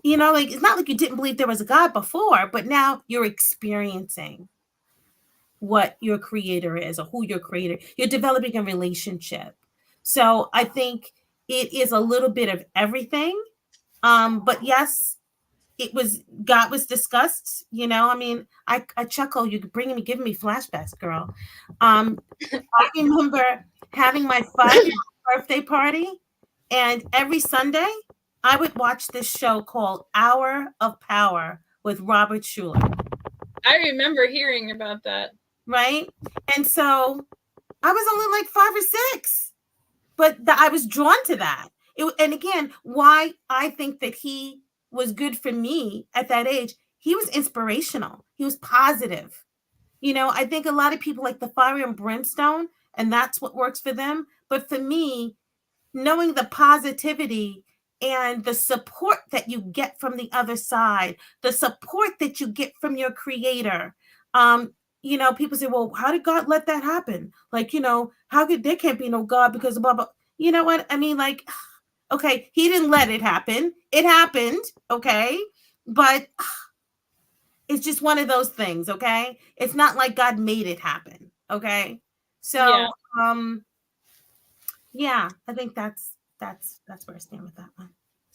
like, it's not like you didn't believe there was a God before, but now you're experiencing what your creator is or who your creator, you're developing a relationship. So I think it is a little bit of everything. But yes, God was discussed, I mean, I chuckle, you're giving me flashbacks, girl. I remember having my 5-year birthday party, and every Sunday I would watch this show called Hour of Power with Robert Schuller. I remember hearing about that. Right? And so I was only like 5 or 6, but I was drawn to that. And again, why I think that he was good for me at that age, he was inspirational. He was positive. I think a lot of people like the fire and brimstone, and that's what works for them. But for me, knowing the positivity and the support that you get from the other side, the support that you get from your creator. People say, well, how did God let that happen? Like, how could there can't be no God because of blah, blah. You know what? I mean, like, okay, he didn't let it happen. It happened, okay? But it's just one of those things, okay? It's not like God made it happen, okay? So, yeah, I think that's where I stand with that one.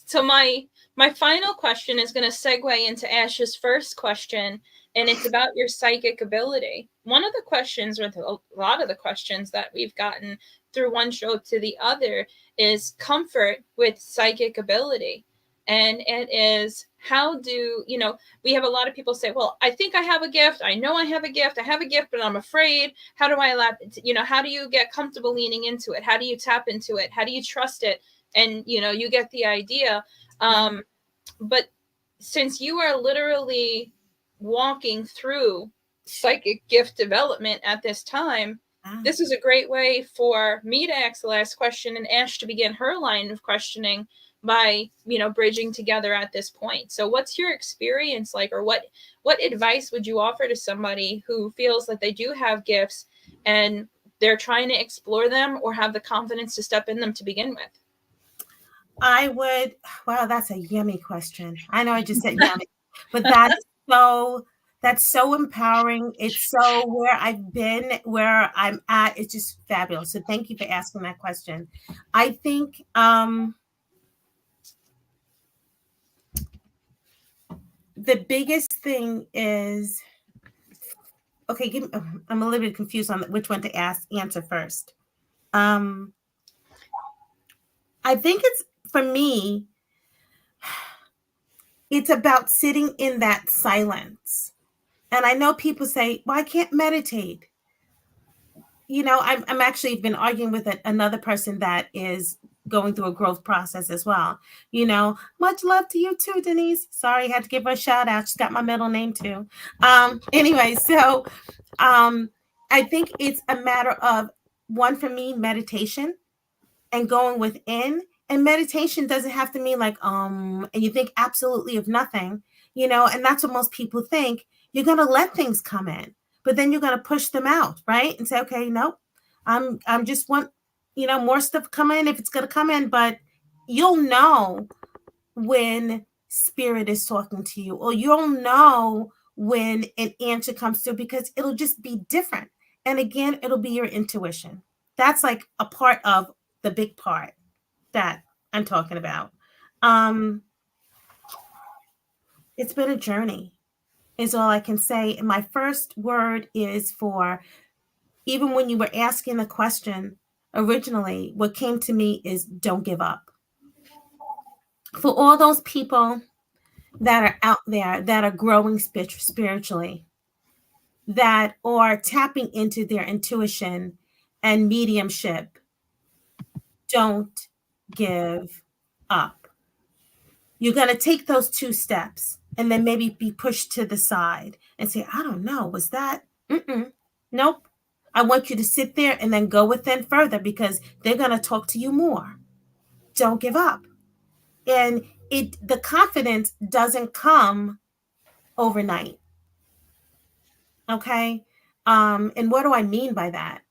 So my final question is going to segue into Ash's first question, and it's about your psychic ability. One of the questions, or a lot of the questions that we've gotten through one show to the other, is comfort with psychic ability. And it is, how do, we have a lot of people say, well, I think I have a gift. I know I have a gift. I have a gift, but I'm afraid. How do I allow, how do you get comfortable leaning into it? How do you tap into it? How do you trust it? And, you get the idea. But since you are literally walking through psychic gift development at this time, this is a great way for me to ask the last question and Ash to begin her line of questioning by, bridging together at this point. So what's your experience like, or what advice would you offer to somebody who feels that they do have gifts and they're trying to explore them or have the confidence to step in them to begin with? I would, wow, that's a yummy question. I know I just said yummy, but that is that's so empowering. It's so where I've been, where I'm at. It's just fabulous. So thank you for asking that question. I think the biggest thing is, okay, I'm a little bit confused on which one to answer first. I think it's, for me, it's about sitting in that silence. And I know people say, well, I can't meditate. I'm actually been arguing with another person that is going through a growth process as well. Much love to you too, Denise. Sorry, I had to give her a shout out. She's got my middle name too. Anyway, so I think it's a matter of, one, for me, meditation and going within. And meditation doesn't have to mean like, and you think absolutely of nothing, and that's what most people think. You're going to let things come in, but then you're going to push them out, right? And say, okay, nope, I'm just want, more stuff come in if it's going to come in, but you'll know when spirit is talking to you, or you'll know when an answer comes through, because it'll just be different. And again, it'll be your intuition. That's like a part of the big part that I'm talking about. It's been a journey, is all I can say. And my first word is for, even when you were asking the question originally, what came to me is don't give up. For all those people that are out there that are growing spiritually, that are tapping into their intuition and mediumship, don't give up. You're going to take those 2 steps and then maybe be pushed to the side and say, I don't know, was that? Nope. I want you to sit there and then go within further, because they're going to talk to you more. Don't give up. And the confidence doesn't come overnight. Okay. And what do I mean by that?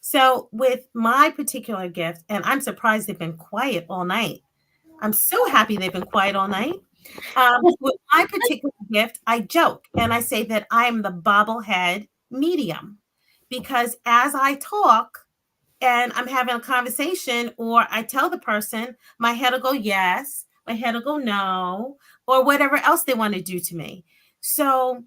So with my particular gift, and I'm surprised they've been quiet all night. I'm so happy they've been quiet all night. With my particular gift, I joke and I say that I am the bobblehead medium, because as I talk and I'm having a conversation, or I tell the person, my head will go yes, my head will go no, or whatever else they want to do to me. So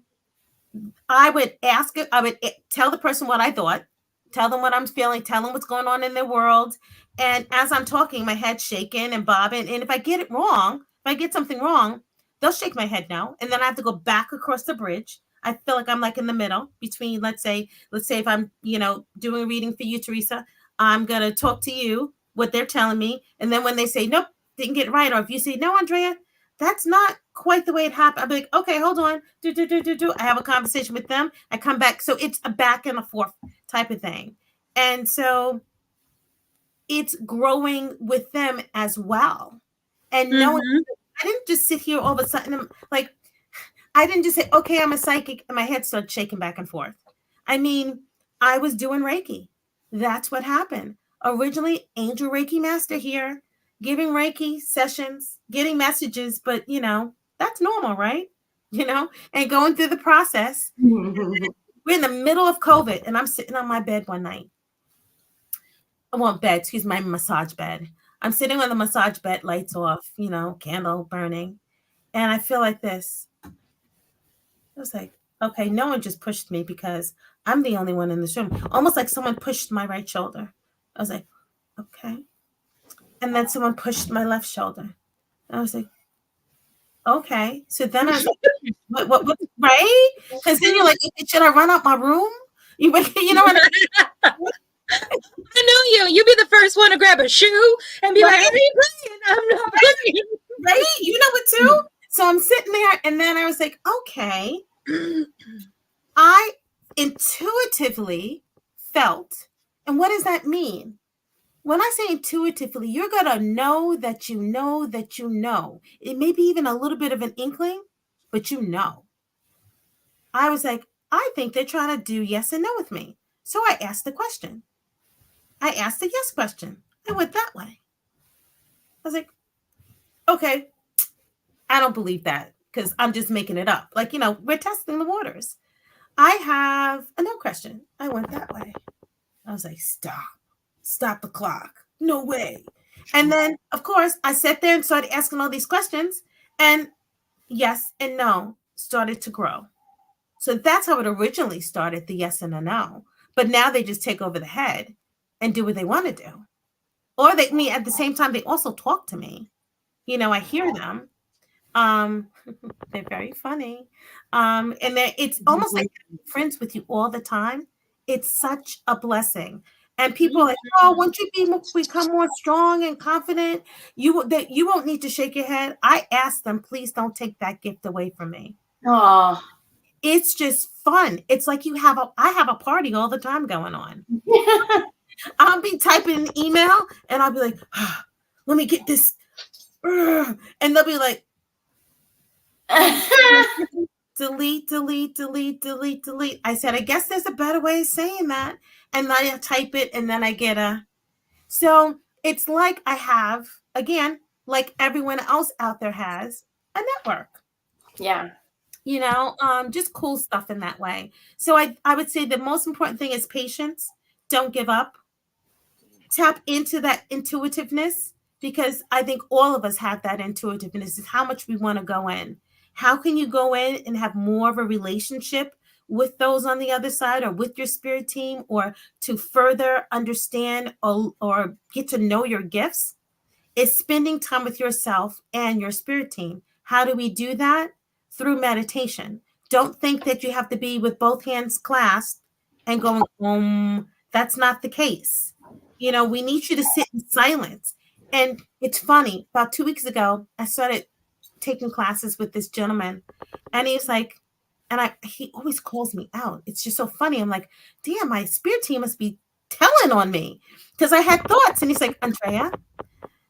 I would tell the person what I thought, tell them what I'm feeling, tell them what's going on in their world. And as I'm talking, my head's shaking and bobbing. And if I get it wrong, if I get something wrong, they'll shake my head no. And then I have to go back across the bridge. I feel like I'm like in the middle between, let's say if I'm, doing a reading for you, Teresa, I'm going to talk to you, what they're telling me. And then when they say, nope, didn't get it right. Or if you say, no, Andrea, that's not quite the way it happened. I'll be like, okay, hold on. I have a conversation with them. I come back. So it's a back and a forth type of thing. And so it's growing with them as well. And knowing, I didn't just sit here all of a sudden, like, I didn't just say, okay, I'm a psychic, and my head started shaking back and forth. I mean, I was doing Reiki. That's what happened. Originally, Angel Reiki Master here, giving Reiki sessions, getting messages, but that's normal, right? And going through the process. We're in the middle of COVID, and I'm sitting on my bed one night. My massage bed. I'm sitting on the massage bed, lights off, candle burning. And I feel like this. I was like, okay, no one just pushed me, because I'm the only one in this room. Almost like someone pushed my right shoulder. I was like, okay. And then someone pushed my left shoulder. I was like, okay. So then I was like, what, right? Because then you're like, should I run out my room? You know what I mean? I know you. You be the first one to grab a shoe and be like, "Are you playing? I'm not playing." Right? You know it too. So I'm sitting there, and then I was like, okay. I intuitively felt, and what does that mean? When I say intuitively, you're going to know that you know that you know. It may be even a little bit of an inkling, but you know. I was like, I think they're trying to do yes and no with me. So I asked the question. I asked the yes question. I went that way. was like, okay, I don't believe that because I'm just making it up. Like, we're testing the waters. I have a no question. I went that way. I was like, stop the clock. No way. And then, of course, I sat there and started asking all these questions, and yes and no started to grow. So that's how it originally started, the yes and the no. But now they just take over the head and do what they want to do. Or at the same time, they also talk to me. I hear them. Um, they're very funny. And it's almost like friends with you all the time. It's such a blessing. And people are like, oh, once you become more strong and confident, you won't need to shake your head. I ask them, please don't take that gift away from me. Oh, It's just fun. It's like I have a party all the time going on. I'll be typing an email and I'll be like, let me get this. And they'll be like, delete, delete, delete, delete, delete. I said, I guess there's a better way of saying that. And then I type it and then I get so it's like I have, again, like everyone else out there has, a network. Yeah. Just cool stuff in that way. So I would say the most important thing is patience. Don't give up. Tap into that intuitiveness, because I think all of us have that intuitiveness. Is how much we want to go in. How can you go in and have more of a relationship with those on the other side, or with your spirit team, or to further understand or get to know your gifts? Is spending time with yourself and your spirit team. How do we do that? Through meditation. Don't think that you have to be with both hands clasped and going, that's not the case. We need you to sit in silence. And it's funny, about 2 weeks ago, I started taking classes with this gentleman, and he's like, he always calls me out. It's just so funny. I'm like, damn, my spirit team must be telling on me, because I had thoughts. And he's like, Andrea,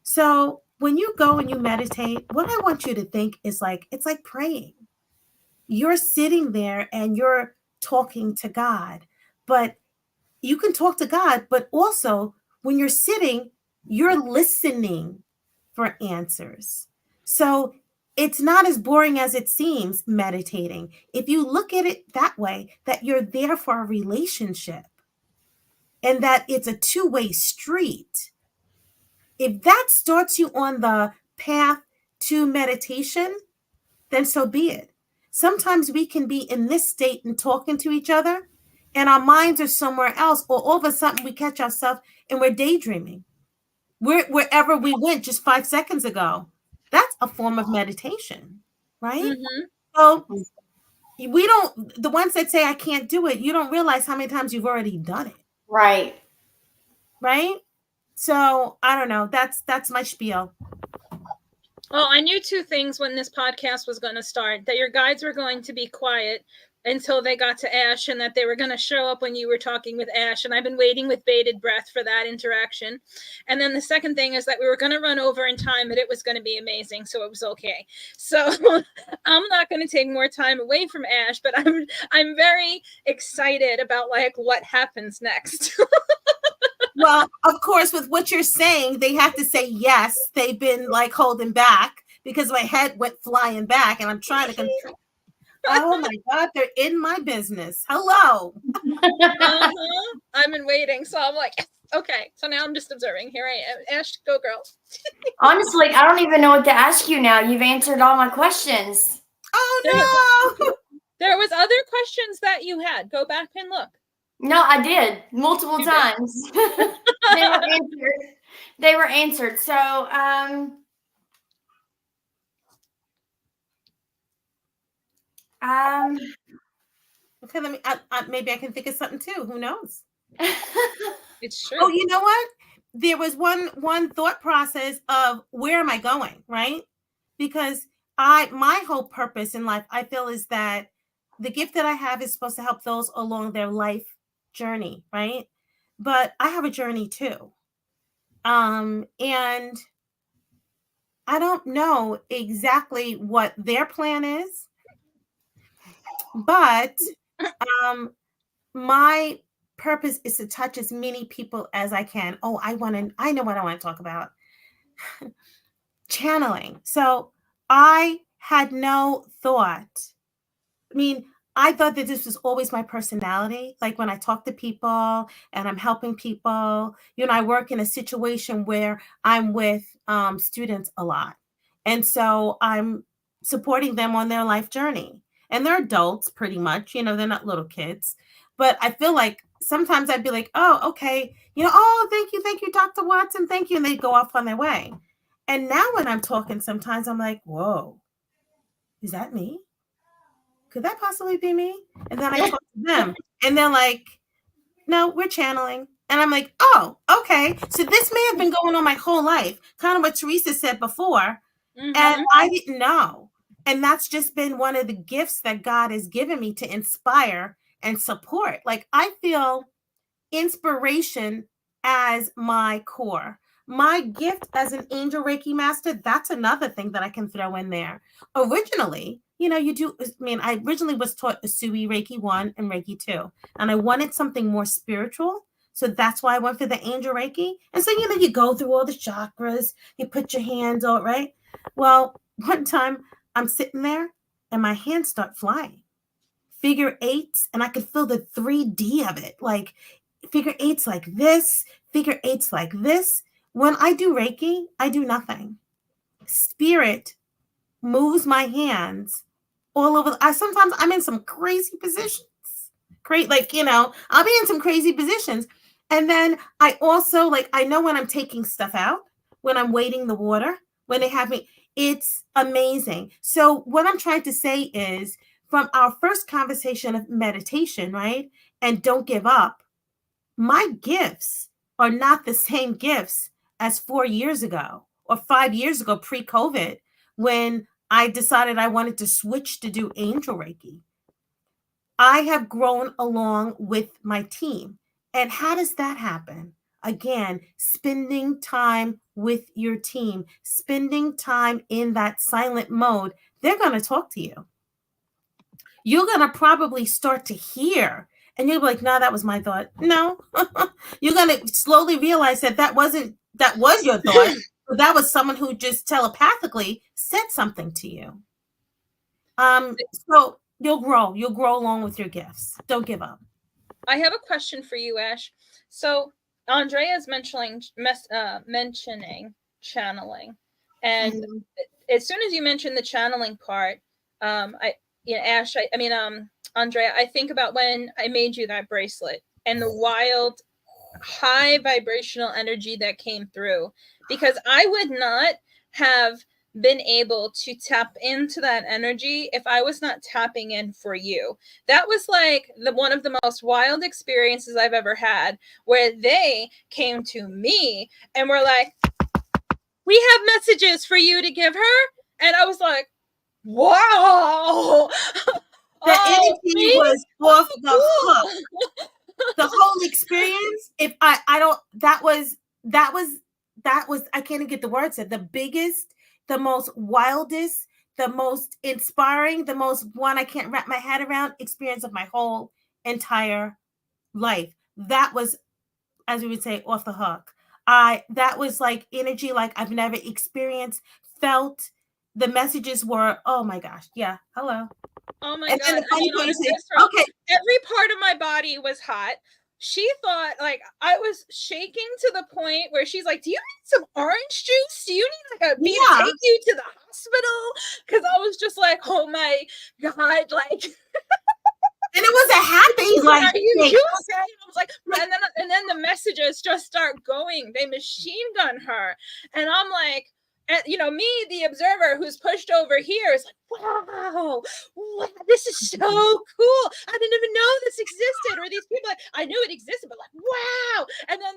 so when you go and you meditate, what I want you to think is it's like praying. You're sitting there and you're talking to God, but you can talk to God, but also when you're sitting, you're listening for answers. So it's not as boring as it seems, meditating. If you look at it that way, that you're there for a relationship and that it's a two-way street. If that starts you on the path to meditation, then so be it. Sometimes we can be in this state and talking to each other, and our minds are somewhere else, or all of a sudden we catch ourselves and we're daydreaming. Wherever we went just 5 seconds ago. That's a form of meditation, right? Mm-hmm. So the ones that say I can't do it, you don't realize how many times you've already done it. Right. Right? So I don't know. That's my spiel. Well, I knew two things when this podcast was going to start: that your guides were going to be quiet until they got to Ash, and that they were going to show up when you were talking with Ash. And I've been waiting with bated breath for that interaction. And then the second thing is that we were going to run over in time, but it was going to be amazing, so it was okay. So I'm not going to take more time away from Ash, but I'm very excited about what happens next. Well, of course, with what you're saying, they have to say yes. They've been holding back because my head went flying back, and I'm trying to control. Oh my God, they're in my business. Hello. I've been waiting, so I'm like, okay. So now I'm just observing. Here I am. Ash, go girl. Honestly, I don't even know what to ask you now. You've answered all my questions. Oh no. There was other questions that you had. Go back and look. No, I did multiple times. They were answered. So, Okay, let me. Maybe I can think of something too. Who knows? It's true. Oh, you know what? There was one thought process of where am I going, right? Because my whole purpose in life, I feel, is that the gift that I have is supposed to help those along their life journey, right? But I have a journey too. And I don't know exactly what their plan is, but my purpose is to touch as many people as I can. Oh, I know what I want to talk about. channeling. So I had no thought. I mean, I thought that this was always my personality. Like when I talk to people and I'm helping people, I work in a situation where I'm with students a lot. And so I'm supporting them on their life journey. And they're adults pretty much, they're not little kids. But I feel like sometimes I'd be like, oh, okay, oh, thank you, Dr. Watson, thank you. And they go off on their way. And now when I'm talking, sometimes I'm like, whoa, is that me? Could that possibly be me? And then I talk to them and they're like, no, we're channeling. And I'm like, oh, okay. So this may have been going on my whole life, kind of what Teresa said before. Mm-hmm. And I didn't know. And that's just been one of the gifts that God has given me to inspire and support. Like I feel inspiration as my core. My gift as an angel Reiki master, that's another thing that I can throw in there. Originally, I originally was taught Usui Reiki 1 and Reiki 2, and I wanted something more spiritual. So that's why I went for the angel Reiki. And so, you go through all the chakras, you put your hands out, right? Well, one time I'm sitting there and my hands start flying. Figure eights, and I could feel the 3D of it. Like figure eights like this, figure eights like this. When I do Reiki, I do nothing. Spirit moves my hands all over. Sometimes I'm in some crazy positions. Great, I'll be in some crazy positions. And then I also I know when I'm taking stuff out, when I'm waiting the water, when they have me, it's amazing. So what I'm trying to say is from our first conversation of meditation, right? And don't give up. My gifts are not the same gifts as 4 years ago or 5 years ago pre-COVID when I decided I wanted to switch to do angel Reiki. I have grown along with my team. And how does that happen? Again, spending time with your team, spending time in that silent mode. They're going to talk to you. You're going to probably start to hear and you'll be like, no, that was my thought. No, you're going to slowly realize that was your thought. That was someone who just telepathically said something to you. So you'll grow along with your gifts. Don't give up. I have a question for you, Ash. So Andrea is mentioning channeling. And as soon as you mentioned the channeling part, Ash, Andrea, I think about when I made you that bracelet and the wild, high vibrational energy that came through, because I would not have been able to tap into that energy if I was not tapping in for you. That was like one of the most wild experiences I've ever had, where they came to me and were like, we have messages for you to give her. And I was like, wow. The energy was off the hook. The whole experience, if that was, I can't even get the words out. The biggest, the most wildest, the most inspiring, the most one I can't wrap my head around experience of my whole entire life. That was, as we would say, off the hook. That was like energy like I've never experienced, felt. The messages were, oh my gosh, yeah, hello. Oh my God. Okay. Every part of my body was hot. She thought I was shaking to the point where she's like, do you need some orange juice? Do you need me to take you to the hospital? Because I was just like, oh my God, and it was a happy are you okay? I was like, and then the messages just start going. They machine gun her. And I'm like, and me, the observer who's pushed over here is like, wow, this is so cool. I didn't even know this existed. Or these people, I knew it existed, but wow. And then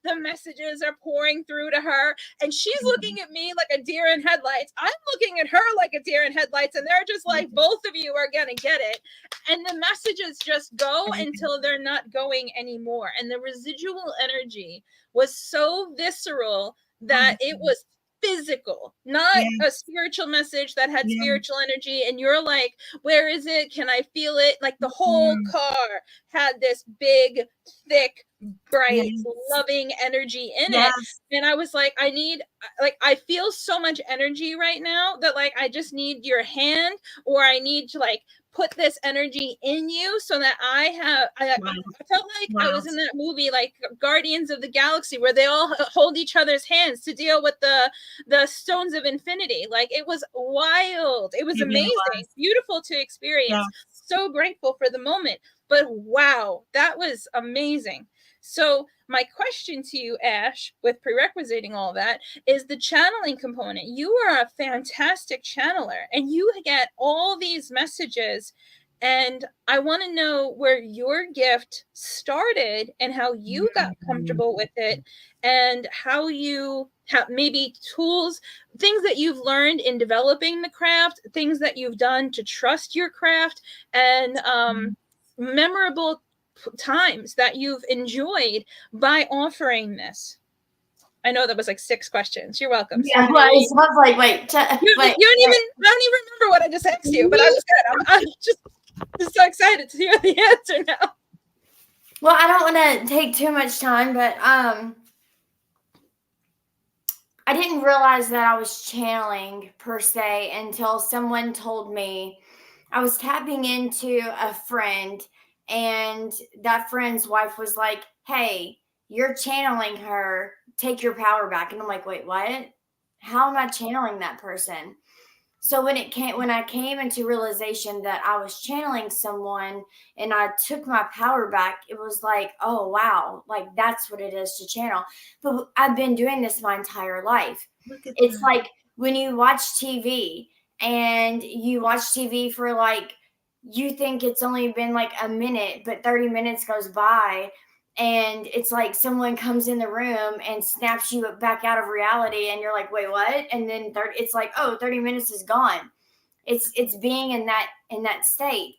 the messages are pouring through to her, and she's looking at me like a deer in headlights. I'm looking at her like a deer in headlights, and they're just like, both of you are gonna get it. And the messages just go until they're not going anymore. And the residual energy was so visceral that it was physical, not a spiritual message that had spiritual energy. And you're like, where is it? Can I feel it? Like the whole car had this big, thick bright, Yes. loving energy in it. Yes. And I was like, I feel so much energy right now that like I just need your hand, or I need to like put this energy in you so that I Wow. felt like I Wow. was in that movie like Guardians of the Galaxy, where they all hold each other's hands to deal with the stones of infinity. Like, it was wild. It was It really amazing, was. beautiful to experience. Yes. So grateful for the moment. But wow, that was amazing. So my question to you, Ash, with prerequisiting all that, is the channeling component. You are a fantastic channeler, and you get all these messages, and I want to know where your gift started and how you got comfortable with it, and how you have maybe tools, things that you've learned in developing the craft, things that you've done to trust your craft, and memorable times that you've enjoyed by offering this. I know that was like 6 questions. You're welcome. Yeah, Sorry. but it sounds like wait. You don't even, I don't even remember what I just asked you, but I was good. I'm just so excited to hear the answer now. Well, I don't want to take too much time, but I didn't realize that I was channeling per se until someone told me. I was tapping into a friend, and that friend's wife was like, "Hey, you're channeling her. Take your power back." And I'm like, "Wait, what? How am I channeling that person?" So when I came into realization that I was channeling someone and I took my power back, it was like, oh wow, like that's what it is to channel. But I've been doing this my entire life. Look at It's that. like when you watch TV and you watch TV for like, you think it's only been like a minute, but 30 minutes goes by, and it's like someone comes in the room and snaps you back out of reality, and you're like, wait, what? And then it's like, oh, 30 minutes is gone. It's being in that state.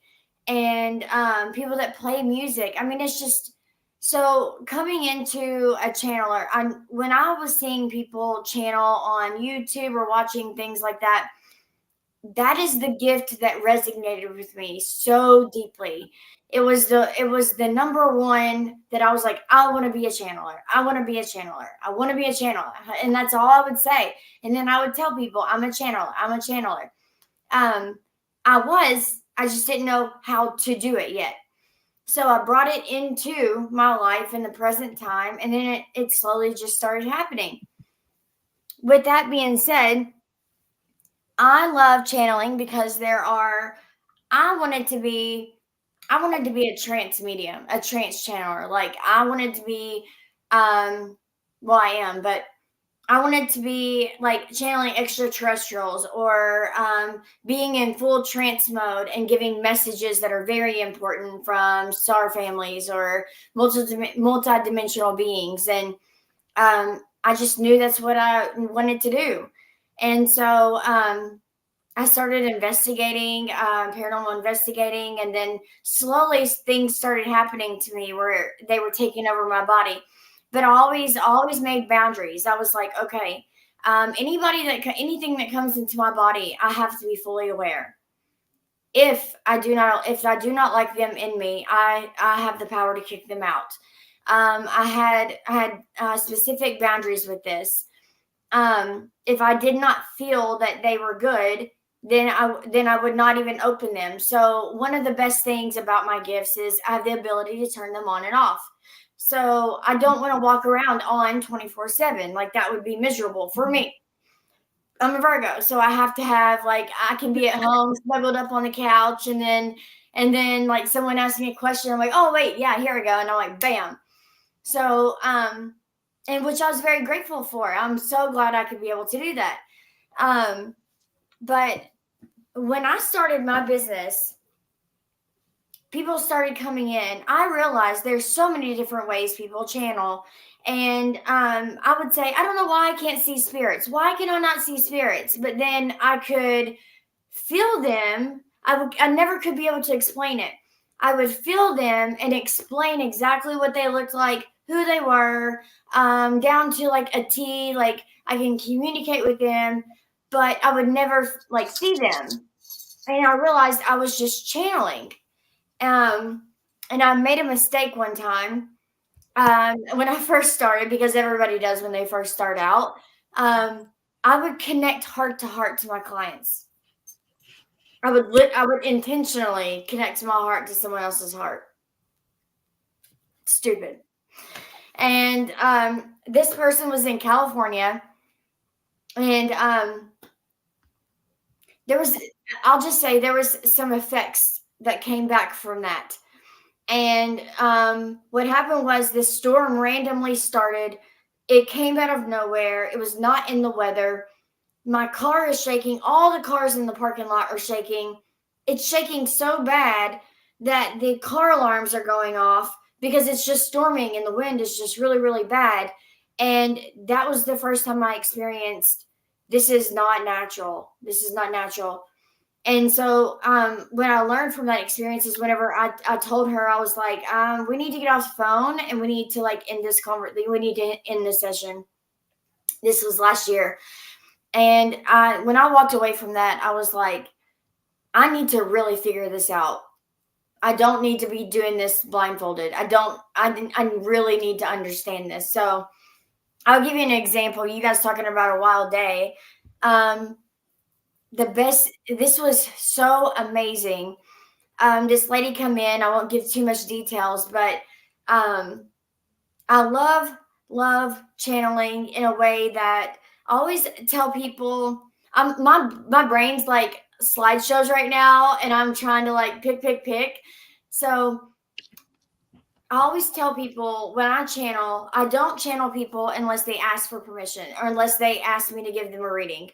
And people that play music, I mean, it's just so coming into a channeler. When I was seeing people channel on YouTube or watching things like that, that is the gift that resonated with me so deeply. It was the number one that I was like, I want to be a channeler. I want to be a channeler. I want to be a channeler. And that's all I would say. And then I would tell people, I'm a channeler. I'm a channeler. Um, I just didn't know how to do it yet. So I brought it into my life in the present time, and then it slowly just started happening. With that being said, I love channeling because I wanted to be a trance medium, a trance channeler. Like I wanted to be, well, I am, but I wanted to be like channeling extraterrestrials, or being in full trance mode and giving messages that are very important from star families or multi-dimensional beings. And I just knew that's what I wanted to do. And so I started investigating, paranormal investigating, and then slowly things started happening to me where they were taking over my body. But I always made boundaries. I was like, okay, anything that comes into my body, I have to be fully aware. If I do not like them in me, I have the power to kick them out. I had specific boundaries with this. If I did not feel that they were good, then I would not even open them. So one of the best things about my gifts is I have the ability to turn them on and off. So I don't want to walk around on 24/7. Like that would be miserable for me. I'm a Virgo, so I have to have like I can be at home snuggled up on the couch, and then like someone asks me a question, I'm like, oh wait, yeah, here we go, and I'm like, bam. So and which I was very grateful for. I'm so glad I could be able to do that. But when I started my business, people started coming in. I realized there's so many different ways people channel. And I would say, I don't know why I can't see spirits. Why can I not see spirits? But then I could feel them. I never could be able to explain it. I would feel them and explain exactly what they looked like, who they were, down to like a T. Like I can communicate with them, but I would never like see them. And I realized I was just channeling. And I made a mistake one time. when I first started, because everybody does when they first start out, I would connect heart to heart to my clients. I would intentionally connect my heart to someone else's heart. Stupid. And this person was in California, and I'll just say there was some effects that came back from that. And what happened was this storm randomly started. It came out of nowhere. It was not in the weather. My car is shaking. All the cars in the parking lot are shaking. It's shaking so bad that the car alarms are going off because it's just storming and the wind is just really, really bad. And that was the first time I experienced this is not natural. This is not natural. And so when I learned from that experience is whenever I told her, I was like, we need to get off the phone and we need to like end this we need to end this session. This was last year. And when I walked away from that, I was like, I need to really figure this out. I don't need to be doing this blindfolded. I really need to understand this. So I'll give you an example. You guys talking about a wild day. This was so amazing. This lady come in, I won't give too much details, but I love channeling in a way that I always tell people my brain's like slideshows right now and I'm trying to like pick. So I always tell people when I channel, I don't channel people unless they ask for permission or unless they ask me to give them a reading.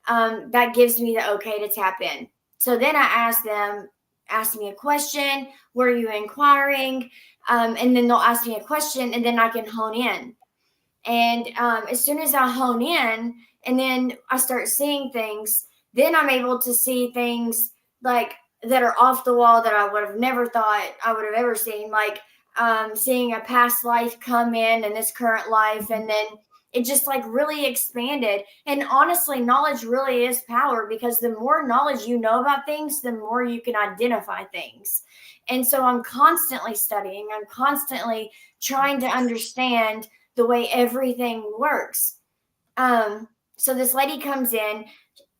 That gives me the okay to tap in. So then I ask me a question. What are you inquiring? And then they'll ask me a question and then I can hone in. And as soon as I hone in and then I start seeing things, then I'm able to see things like that are off the wall that I would have never thought I would have ever seen, like seeing a past life come in and this current life. And then it just like really expanded. And honestly, knowledge really is power because the more knowledge you know about things, the more you can identify things. And so I'm constantly studying. I'm constantly trying to understand the way everything works. So this lady comes in.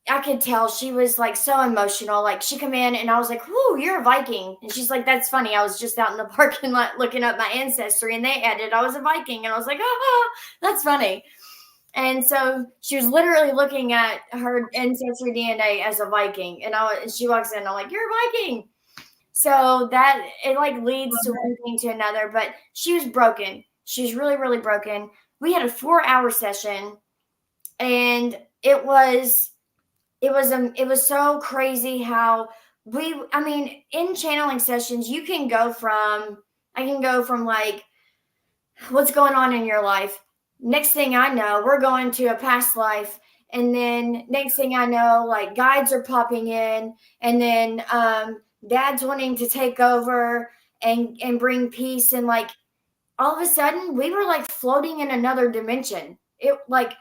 I could tell she was like so emotional. Like she come in and I was like, "Whoo, you're a Viking." And she's like, "That's funny. I was just out in the parking lot looking up my ancestry and they added I was a Viking." And I was like, "Oh, that's funny." And so she was literally looking at her ancestry DNA as a Viking. And she walks in, I'm like, "You're a Viking." So that it like leads to one thing to another. But she was broken. She was really, really broken. We had a 4-hour session and it was so crazy how in channeling sessions, I can go from like, what's going on in your life? Next thing I know, we're going to a past life. And then next thing I know, like guides are popping in and then dad's wanting to take over and bring peace. And like all of a sudden we were like floating in another dimension. It like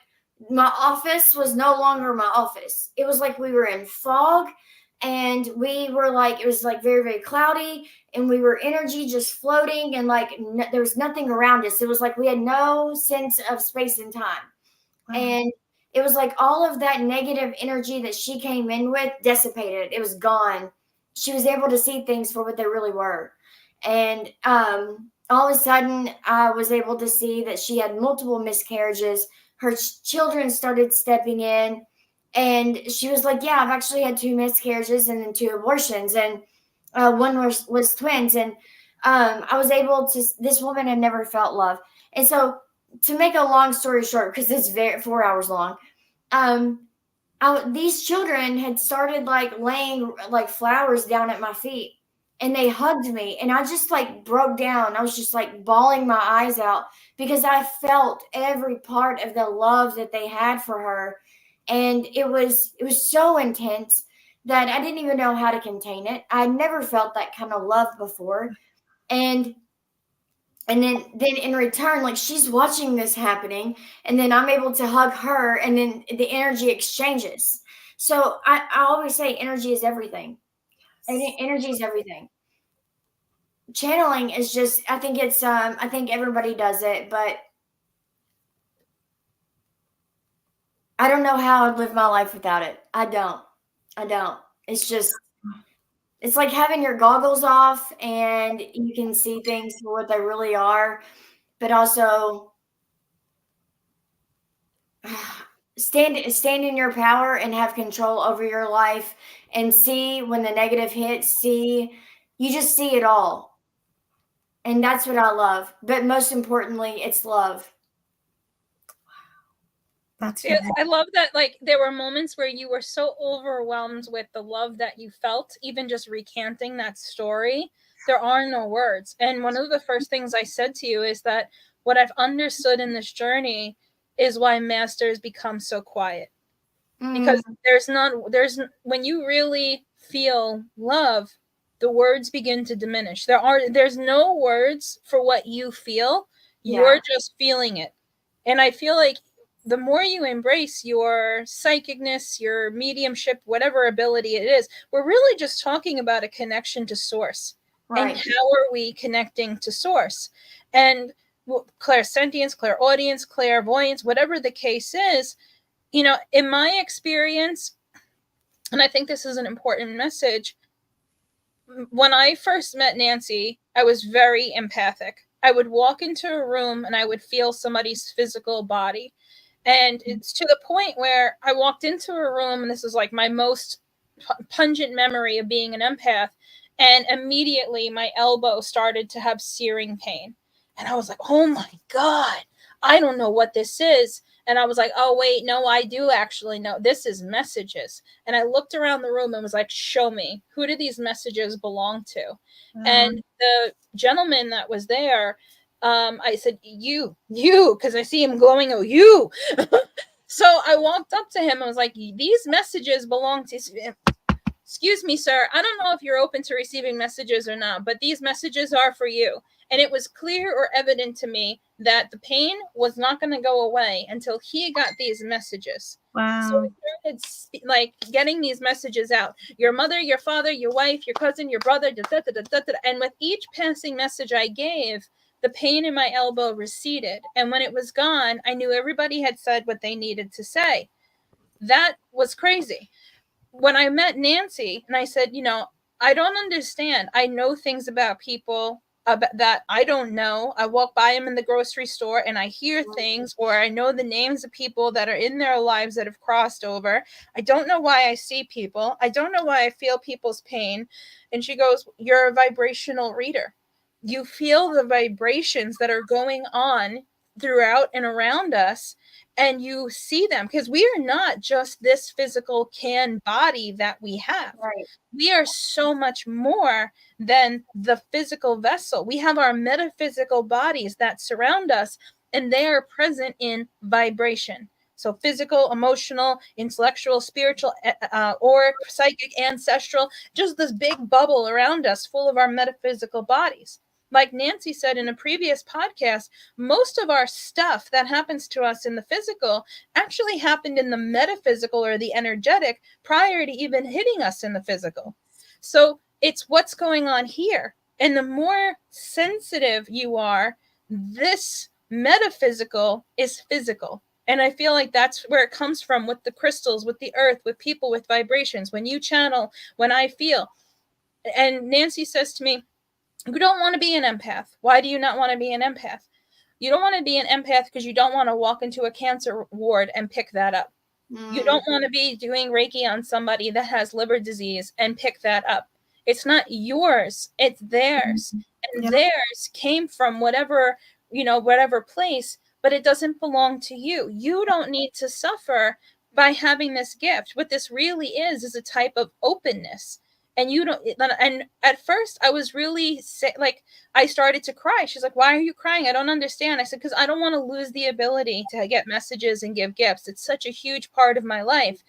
my office was no longer my office. It was like we were in fog and we were like, it was like very, very cloudy and we were energy just floating and like there was nothing around us. It was like we had no sense of space and time. Wow. And it was like all of that negative energy that she came in with dissipated. It was gone. She was able to see things for what they really were. And all of a sudden I was able to see that she had multiple miscarriages. Her children started stepping in and she was like, "Yeah, I've actually had 2 miscarriages and then 2 abortions. And one was twins." And I was able to, this woman had never felt love. And so to make a long story short, because it's 4 hours long, these children had started like laying like flowers down at my feet and they hugged me and I just like broke down. I was just like bawling my eyes out because I felt every part of the love that they had for her. And it was so intense that I didn't even know how to contain it. I never felt that kind of love before. And then in return, like she's watching this happening and then I'm able to hug her and then the energy exchanges. So I always say energy is everything. Energy is everything. channeling is just, I think everybody does it, but I don't know how I'd live my life without it. I don't. It's like having your goggles off and you can see things for what they really are, but also stand in your power and have control over your life and see when the negative hits, you just see it all. And that's what I love. But most importantly, it's love. That's Yeah, I love that. Like, there were moments where you were so overwhelmed with the love that you felt, even just recanting that story. There are no words. And one of the first things I said to you is that what I've understood in this journey is why masters become so quiet. Because when you really feel love, the words begin to diminish. There's no words for what you feel. You're just feeling it. And I feel like the more you embrace your psychicness, your mediumship, whatever ability it is, we're really just talking about a connection to source. Right. And how are we connecting to source? And clairsentience, clairaudience, clairvoyance, whatever the case is, you know, in my experience, and I think this is an important message, when I first met Nancy, I was very empathic. I would walk into a room and I would feel somebody's physical body. And it's to the point where I walked into a room, and this is like my most pungent memory of being an empath, and immediately my elbow started to have searing pain. And I was like, oh my God, I don't know what this is. And I was like, oh, wait, no, I do actually know. This is messages. And I looked around the room and was like, show me. Who do these messages belong to? And the gentleman that was there, I said, you, because I see him glowing. Oh, you. So I walked up to him and was like, these messages belong to... Excuse me, sir. I don't know if you're open to receiving messages or not, but these messages are for you. And it was clear or evident to me that the pain was not going to go away until he got these messages. Wow. So we started like getting these messages out. Your mother, your father, your wife, your cousin, your brother, and with each passing message I gave, the pain in my elbow receded. And when it was gone, I knew everybody had said what they needed to say. That was crazy. When I met Nancy and I said, you know, I don't understand. I know things about people that I don't know. I walk by them in the grocery store and I hear things, or I know the names of people that are in their lives that have crossed over. I don't know why I see people. I don't know why I feel people's pain. And she goes, you're a vibrational reader. You feel the vibrations that are going on throughout and around us, and you see them, because we are not just this physical can body that we have. Right. We are so much more than the physical vessel. We have our metaphysical bodies that surround us, and they are present in vibration. So physical, emotional, intellectual, spiritual, or psychic, ancestral, just this big bubble around us full of our metaphysical bodies. Like Nancy said in a previous podcast, most of our stuff that happens to us in the physical actually happened in the metaphysical or the energetic prior to even hitting us in the physical. So it's what's going on here. And the more sensitive you are, this metaphysical is physical. And I feel like that's where it comes from, with the crystals, with the earth, with people, with vibrations. When you channel, when I feel. And Nancy says to me, you don't want to be an empath. Why do you not want to be an empath? You don't want to be an empath because you don't want to walk into a cancer ward and pick that up. You don't want to be doing Reiki on somebody that has liver disease and pick that up. It's not yours. It's theirs. And theirs came from whatever place, but it doesn't belong to you. You don't need to suffer by having this gift. What this really is a type of openness. And you don't, and at first I was really sick, like I started to cry. She's like, why are you crying? I don't understand. I said, because I don't want to lose the ability to get messages and give gifts. It's such a huge part of my life.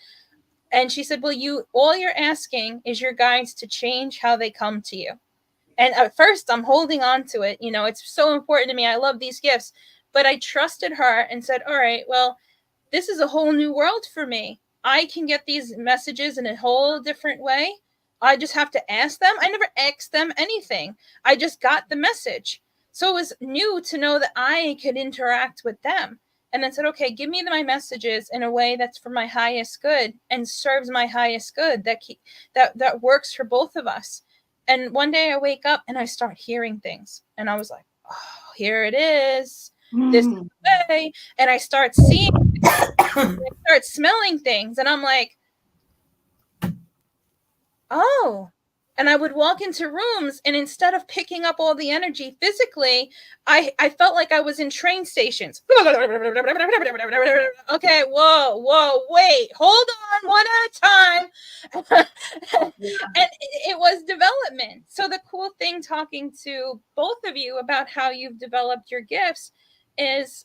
And she said, well, all you're asking is your guides to change how they come to you. And at first I'm holding on to it. You know, it's so important to me. I love these gifts, but I trusted her and said, all right, well, this is a whole new world for me. I can get these messages in a whole different way. I just have to ask them. I never asked them anything. I just got the message. So it was new to know that I could interact with them, and then said, okay, give me my messages in a way that's for my highest good and serves my highest good, that works for both of us. And one day I wake up and I start hearing things, and I was like, oh, here it is. This is the way. And I start seeing, I start smelling things, and I'm like, oh. And I would walk into rooms, and instead of picking up all the energy physically, I felt like I was in train stations. Okay, whoa, wait, hold on, one at a time. And it was development. So the cool thing talking to both of you about how you've developed your gifts is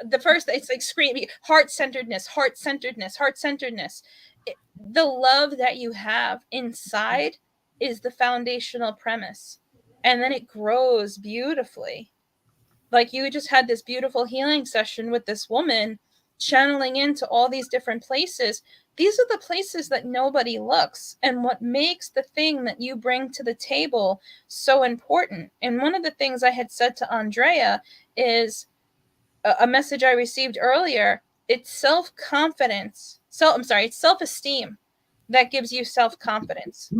the first, it's like screaming heart-centeredness. The love that you have inside is the foundational premise, and then it grows beautifully. Like you just had this beautiful healing session with this woman, channeling into all these different places. These are the places that nobody looks, and what makes the thing that you bring to the table so important. And one of the things I had said to Andrea is a message I received earlier. It's self-confidence. It's self-esteem that gives you self-confidence.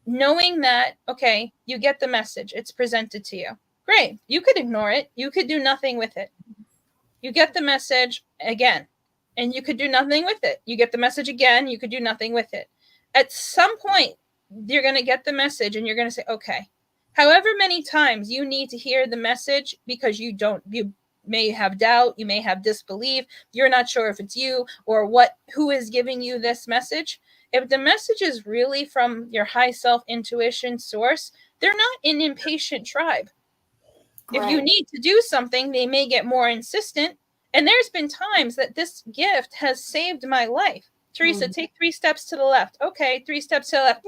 Knowing that, okay, you get the message, it's presented to you. Great. You could ignore it. You could do nothing with it. You get the message again, and you could do nothing with it. You get the message again, you could do nothing with it. At some point, you're going to get the message, and you're going to say, okay, however many times you need to hear the message, because you may have doubt, you may have disbelief, you're not sure if it's you or who is giving you this message. If the message is really from your high self intuition source, they're not an impatient tribe. Right. If you need to do something, they may get more insistent. And there's been times that this gift has saved my life. Teresa, take 3 steps to the left. Okay, 3 steps to the left.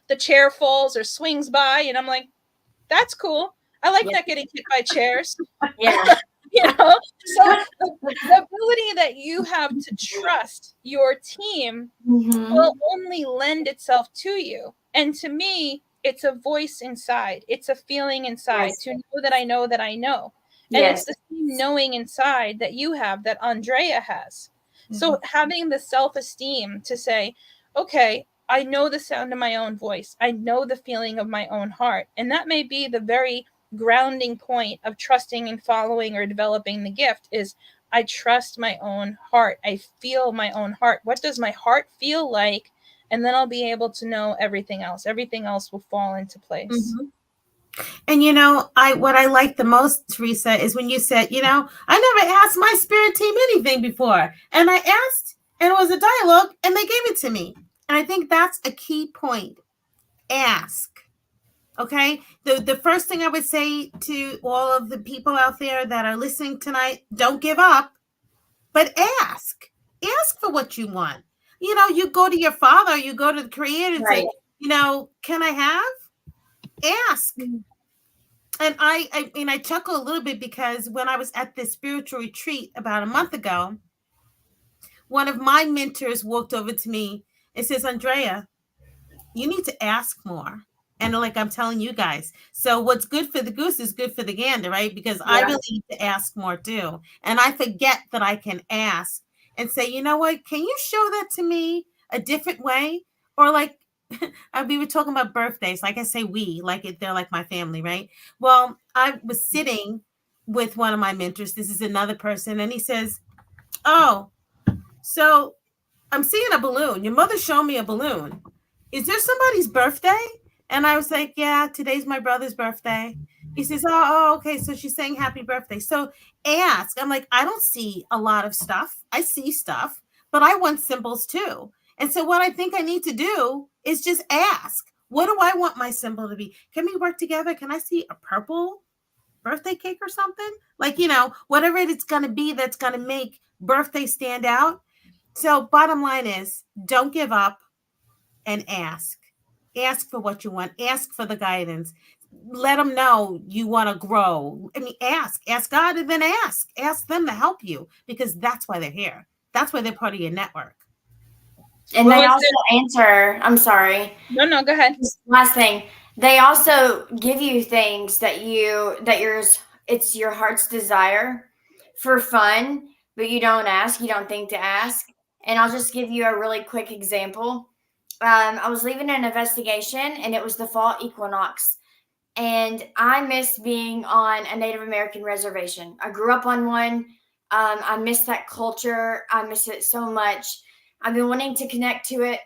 The chair falls or swings by, and I'm like, that's cool. I like not getting hit by chairs. Yeah. So the ability that you have to trust your team will only lend itself to you. And to me, it's a voice inside. It's a feeling inside to know that I know that I know. And it's the same knowing inside that you have, that Andrea has. So having the self-esteem to say, okay, I know the sound of my own voice. I know the feeling of my own heart. And that may be the very grounding point of trusting and following or developing the gift is I trust my own heart. I feel my own heart. What does my heart feel like? And then I'll be able to know everything else. Everything else will fall into place. And what I like the most, Teresa, is when you said, I never asked my spirit team anything before. And I asked, and it was a dialogue, and they gave it to me. And I think that's a key point. Ask. Okay, the first thing I would say to all of the people out there that are listening tonight, don't give up, but ask. Ask for what you want. You go to your father, you go to the creator and say, can I have? Ask. And I chuckle a little bit because when I was at this spiritual retreat about a month ago, one of my mentors walked over to me and says, Andrea, you need to ask more. And like I'm telling you guys, so what's good for the goose is good for the gander, right? Because I really need to ask more too. And I forget that I can ask and say, you know what, can you show that to me a different way? Or like, we were talking about birthdays. Like I say, they're like my family, right? Well, I was sitting with one of my mentors. This is another person. And he says, oh, so I'm seeing a balloon. Your mother showed me a balloon. Is there somebody's birthday? And I was like, yeah, today's my brother's birthday. He says, oh, okay. So she's saying happy birthday. So ask. I'm like, I don't see a lot of stuff. I see stuff, but I want symbols too. And so what I think I need to do is just ask, what do I want my symbol to be? Can we work together? Can I see a purple birthday cake or something? Like, whatever it's going to be that's going to make birthday stand out. So bottom line is, don't give up and ask. Ask for what you want. Ask for the guidance. Let them know you want to grow. I mean, ask God, and then ask them to help you, because that's why they're here. That's why they're part of your network. And Well, they it's also answer, I'm sorry. no, go ahead. Just last thing. They also give you things it's your heart's desire for fun, but you don't ask, you don't think to ask. And I'll just give you a really quick example. I was leaving an investigation and it was the fall equinox. And I miss being on a Native American reservation. I grew up on one. I miss that culture. I miss it so much. I've been wanting to connect to it.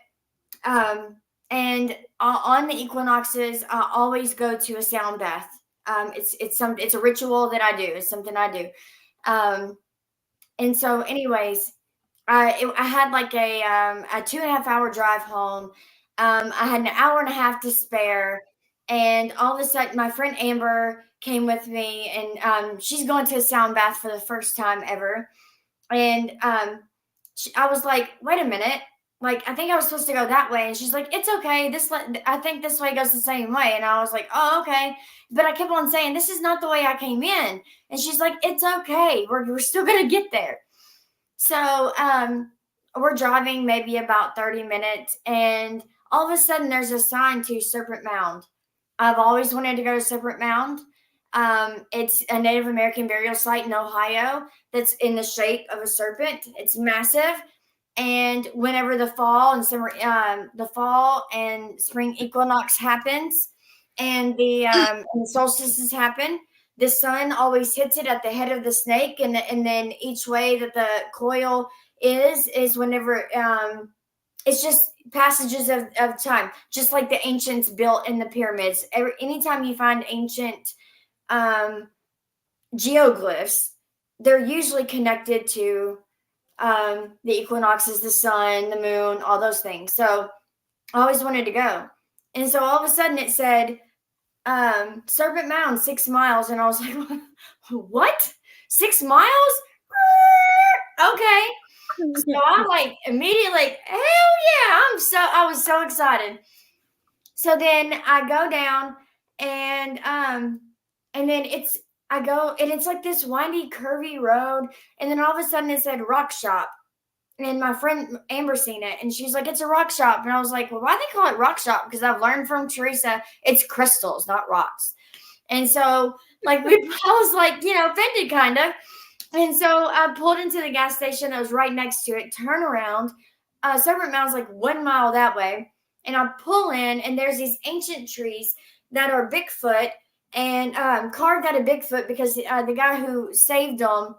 And on the equinoxes, I always go to a sound bath. It's a ritual that I do. It's something I do. And so, anyways, I had like a 2.5 hour drive home. I had an hour and a half to spare, and all of a sudden, my friend Amber came with me, and she's going to a sound bath for the first time ever. And I was like, "Wait a minute! Like, I think I was supposed to go that way." And she's like, "It's okay. I think this way goes the same way." And I was like, "Oh, okay." But I kept on saying, "This is not the way I came in." And she's like, "It's okay. We're still gonna get there." So we're driving maybe about 30 minutes, and all of a sudden there's a sign to Serpent Mound. I've always wanted to go to Serpent Mound. It's a Native American burial site in Ohio that's in the shape of a serpent. It's massive. And whenever the fall and spring equinox happens, and the solstices happen, the sun always hits it at the head of the snake, and then each way that the coil is whenever it's just passages of time, just like the ancients built in the pyramids. Anytime you find ancient geoglyphs, they're usually connected to the equinoxes, the sun, the moon, all those things. So I always wanted to go. And so all of a sudden it said Serpent Mound, 6 miles. And I was like, what? 6 miles? Okay. So I'm like immediately like, hell yeah. I was so excited. So then I go down and then I go and it's like this windy, curvy road. And then all of a sudden it said rock shop. And my friend Amber seen it, and she's like, "It's a rock shop." And I was like, "Well, why do they call it rock shop?" Because I've learned from Teresa, it's crystals, not rocks. And so, like, I was like, offended kind of. And so I pulled into the gas station that was right next to it, turn around. Serpent Mound's like 1 mile that way. And I pull in, and there's these ancient trees that are Bigfoot and carved out of Bigfoot because the guy who saved them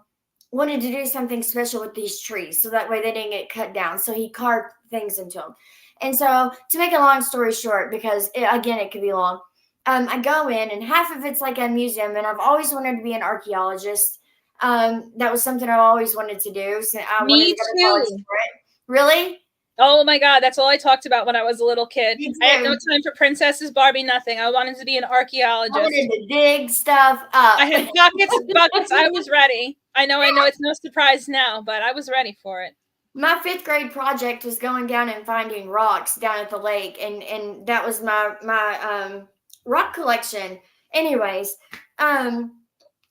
wanted to do something special with these trees so that way they didn't get cut down. So he carved things into them. And so to make a long story short, because it could be long, I go in and half of it's like a museum, and I've always wanted to be an archaeologist. That was something I've always wanted to do. So I wanted Me to go to college too. for it. Really? Oh my God, that's all I talked about when I was a little kid. Me I had no too. time for princesses, Barbie, nothing. I wanted to be an archaeologist. I wanted to dig stuff up. I had buckets. I was ready. I know it's no surprise now, but I was ready for it. My 5th grade project was going down and finding rocks down at the lake, and that was my rock collection. Anyways,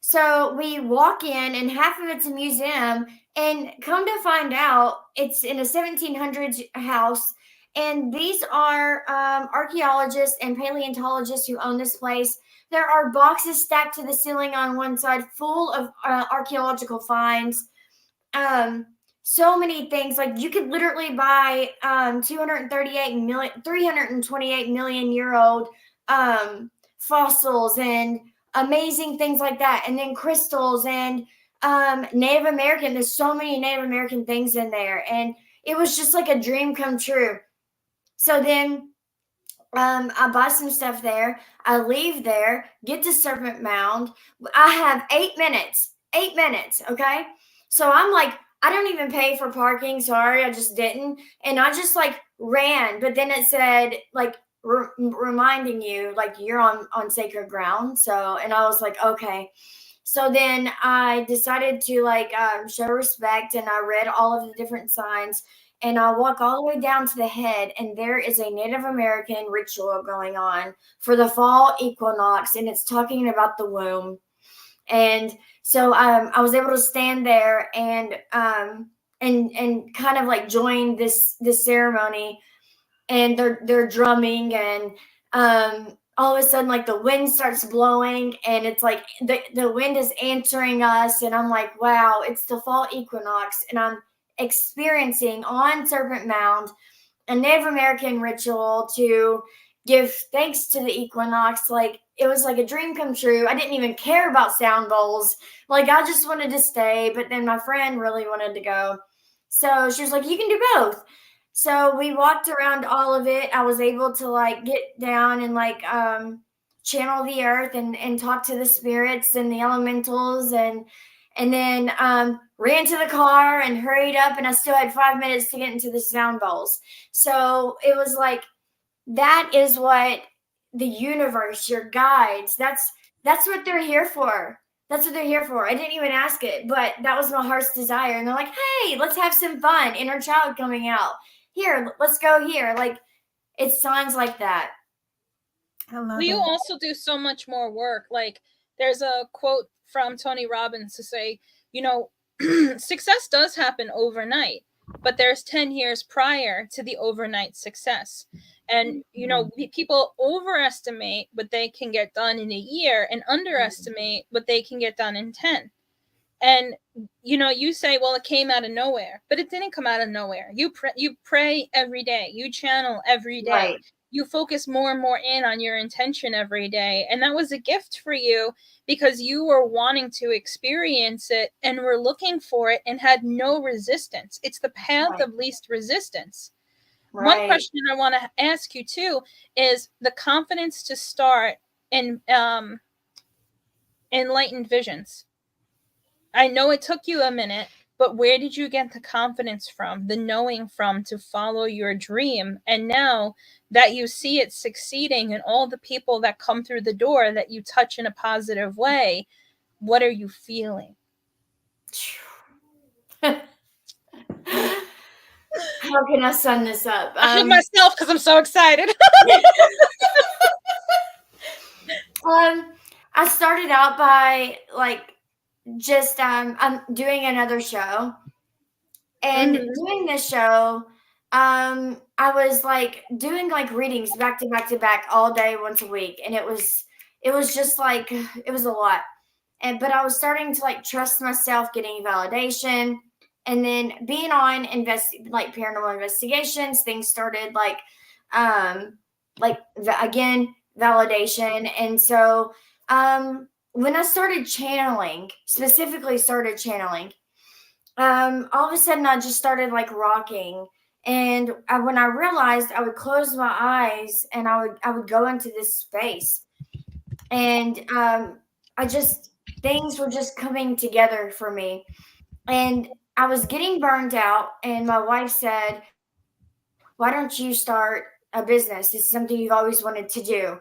so we walk in, and half of it's a museum, and come to find out, it's in a 1700s house. And these are archaeologists and paleontologists who own this place. There are boxes stacked to the ceiling on one side full of archaeological finds. So many things. Like, you could literally buy 328 million year old fossils and amazing things like that. And then crystals and Native American. There's so many Native American things in there. And it was just like a dream come true. So then I buy some stuff there. I leave there, get to Serpent Mound. I have 8 minutes. 8 minutes, okay? So I'm like, I don't even pay for parking. Sorry, I just didn't. And I just like ran. But then it said like reminding you like you're on sacred ground. So, and I was like, okay. So then I decided to like show respect, and I read all of the different signs. And I walk all the way down to the head, and there is a Native American ritual going on for the fall equinox, and it's talking about the womb. And so I was able to stand there, and and kind of like join this ceremony, and they're drumming, and all of a sudden like the wind starts blowing, and it's like the wind is answering us, and I'm like, wow, it's the fall equinox, and I'm experiencing on Serpent Mound a Native American ritual to give thanks to the equinox. Like, it was like a dream come true. I didn't even care about sound bowls. Like, I just wanted to stay, but then my friend really wanted to go. So she was like, you can do both. So we walked around all of it. I was able to like get down and like channel the earth and talk to the spirits and the elementals, and then ran to the car and hurried up, and I still had 5 minutes to get into the sound bowls. So it was like, that is what the universe, your guides, that's what they're here for. That's what they're here for. I didn't even ask it, but that was my heart's desire. And they're like, hey, let's have some fun. Inner child coming out. Here, let's go here. Like, it's signs like that. I love Well, you it. also do so much more work. Like, there's a quote from Tony Robbins to say, success does happen overnight, but there's 10 years prior to the overnight success. And, people overestimate what they can get done in a year and underestimate what they can get done in 10. And, you say, well, it came out of nowhere, but it didn't come out of nowhere. You pray every day. You channel every day. Right. You focus more and more in on your intention every day. And that was a gift for you because you were wanting to experience it and were looking for it and had no resistance. It's the path of least resistance. Right. One question I want to ask you too is the confidence to start in enlightened visions. I know it took you a minute, but where did you get the confidence from, the knowing from, to follow your dream? And now that you see it succeeding and all the people that come through the door that you touch in a positive way, what are you feeling? How can I sum this up? I hug myself because I'm so excited. I started out by like just I'm doing another show, and doing this show, I was like doing like readings back to back to back all day once a week, and it was just like, it was a lot. But I was starting to like trust myself, getting validation, and then being on like paranormal investigations, things started like again, validation. And so when I started channeling, all of a sudden I just started like rocking. And when I realized, I would close my eyes and I would go into this space, and things were just coming together for me. And I was getting burned out, and my wife said, why don't you start a business? It's something you've always wanted to do.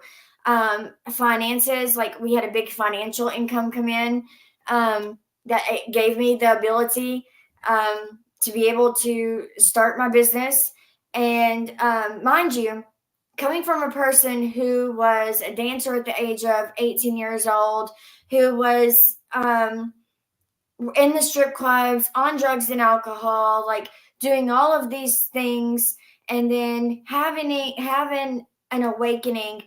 Finances, like we had a big financial income come in, that it gave me the ability to be able to start my business. And mind you, coming from a person who was a dancer at the age of 18 years old, who was in the strip clubs, on drugs and alcohol, like doing all of these things, and then having an awakening.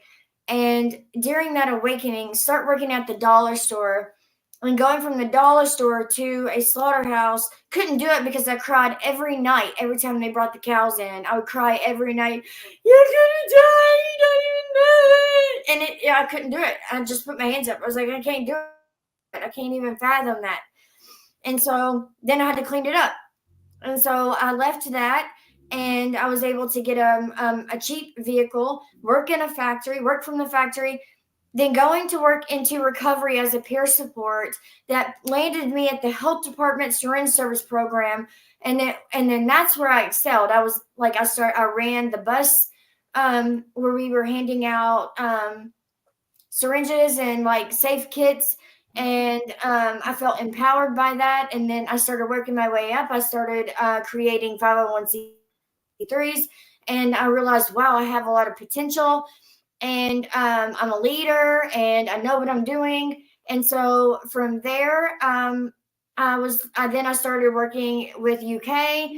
And during that awakening, start working at the dollar store, and going from the dollar store to a slaughterhouse. Couldn't do it because I cried every night. Every time they brought the cows in, I would cry every night. You're gonna die, you don't even know it. And I couldn't do it. I just put my hands up. I was like, I can't do it. I can't even fathom that. And so then I had to clean it up. And so I left that, and I was able to get a cheap vehicle, work from the factory, then going to work into recovery as a peer support that landed me at the health department syringe service program. And then that's where I excelled. I was like, I ran the bus where we were handing out syringes and like safe kits. And I felt empowered by that. And then I started working my way up. I started creating 501c3s, and I realized, wow, I have a lot of potential, and I'm a leader, and I know what I'm doing. And so from there, I I started working with UK.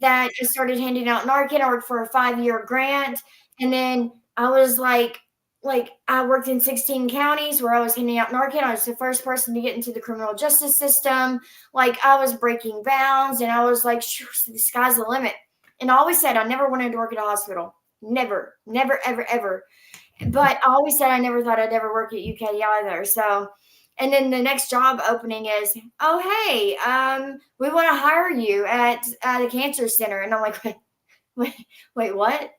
That I started handing out Narcan. I worked for a 5-year grant, and then I was like I worked in 16 counties where I was handing out Narcan. I was the first person to get into the criminal justice system. Like, I was breaking bounds, and I was like, the sky's the limit. And I always said I never wanted to work at a hospital. Never, ever, ever. But I always said I never thought I'd ever work at UK either. So, and then the next job opening is, oh, hey, we want to hire you at the cancer center. And I'm like, wait, what?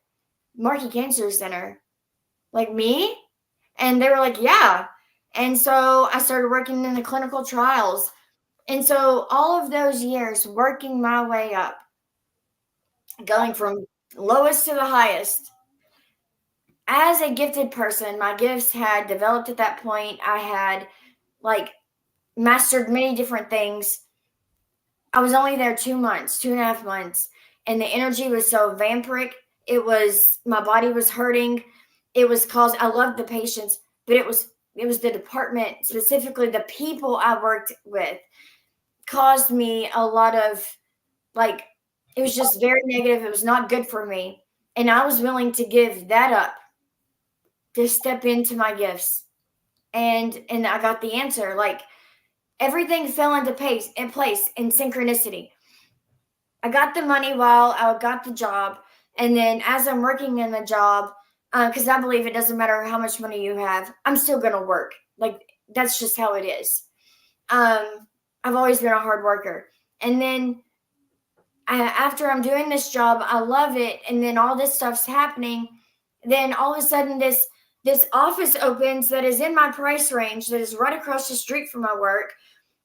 Markey Cancer Center? Like, me? And they were like, yeah. And so I started working in the clinical trials. And so all of those years working my way up, going from lowest to the highest. As a gifted person, my gifts had developed at that point. I had mastered many different things. I was only there 2.5 months, and the energy was so vampiric. My body was hurting. It was caused, I loved the patients, but it was the department, specifically the people I worked with, caused me a lot of, it was just very negative. It was not good for me. And I was willing to give that up to step into my gifts. And I got the answer. Everything fell into place in synchronicity. I got the money while I got the job. And then as I'm working in the job, because I believe it doesn't matter how much money you have, I'm still going to work. That's just how it is. I've always been a hard worker. And then after I'm doing this job, I love it. And then all this stuff's happening. Then all of a sudden this office opens that is in my price range, that is right across the street from my work.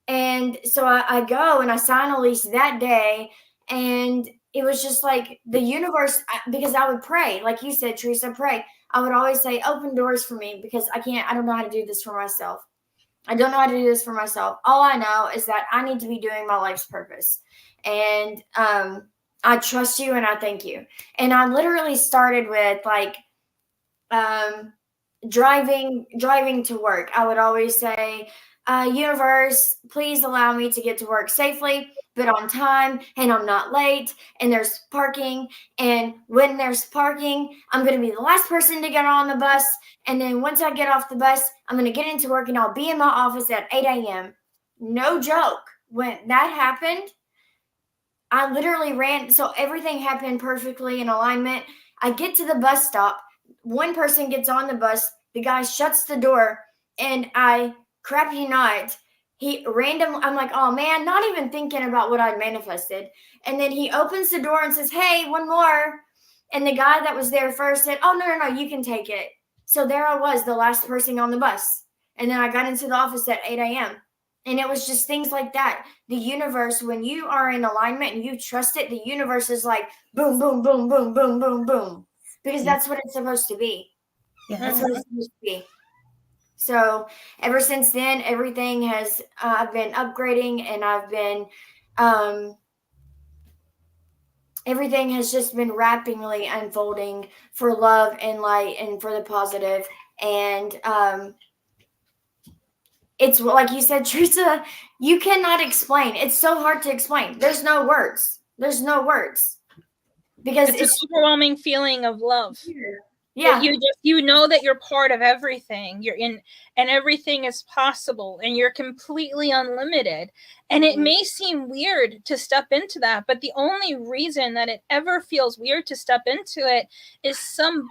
And so I go and I sign a lease that day. And it was just like the universe, because I would pray, like you said, Teresa, pray. I would always say, open doors for me, because I don't know how to do this for myself. I don't know how to do this for myself. All I know is that I need to be doing my life's purpose. And I trust you and I thank you. And I literally started with driving to work. I would always say, universe, please allow me to get to work safely, but on time, and I'm not late, and there's parking. And when there's parking, I'm going to be the last person to get on the bus. And then once I get off the bus, I'm going to get into work, and I'll be in my office at 8 a.m. No joke. When that happened, I literally ran. So everything happened perfectly in alignment. I get to the bus stop. One person gets on the bus. The guy shuts the door, and crap you not, I'm like, oh man, not even thinking about what I'd manifested. And then he opens the door and says, hey, one more. And the guy that was there first said, oh, no, you can take it. So there I was, the last person on the bus. And then I got into the office at 8 a.m. And it was just things like that. The universe, when you are in alignment and you trust it, the universe is like, boom, boom, boom, boom, boom, boom, boom. Because that's what it's supposed to be. Yeah. That's what it's supposed to be. So ever since then, everything has, I've been upgrading, and I've been, everything has just been rapidly unfolding for love and light and for the positive. And it's like you said, Teresa, you cannot explain. It's so hard to explain. There's no words. Because it's an overwhelming feeling of love. Yeah. You know that you're part of everything. You're in, and everything is possible, and you're completely unlimited. And it may seem weird to step into that, but the only reason that it ever feels weird to step into it is some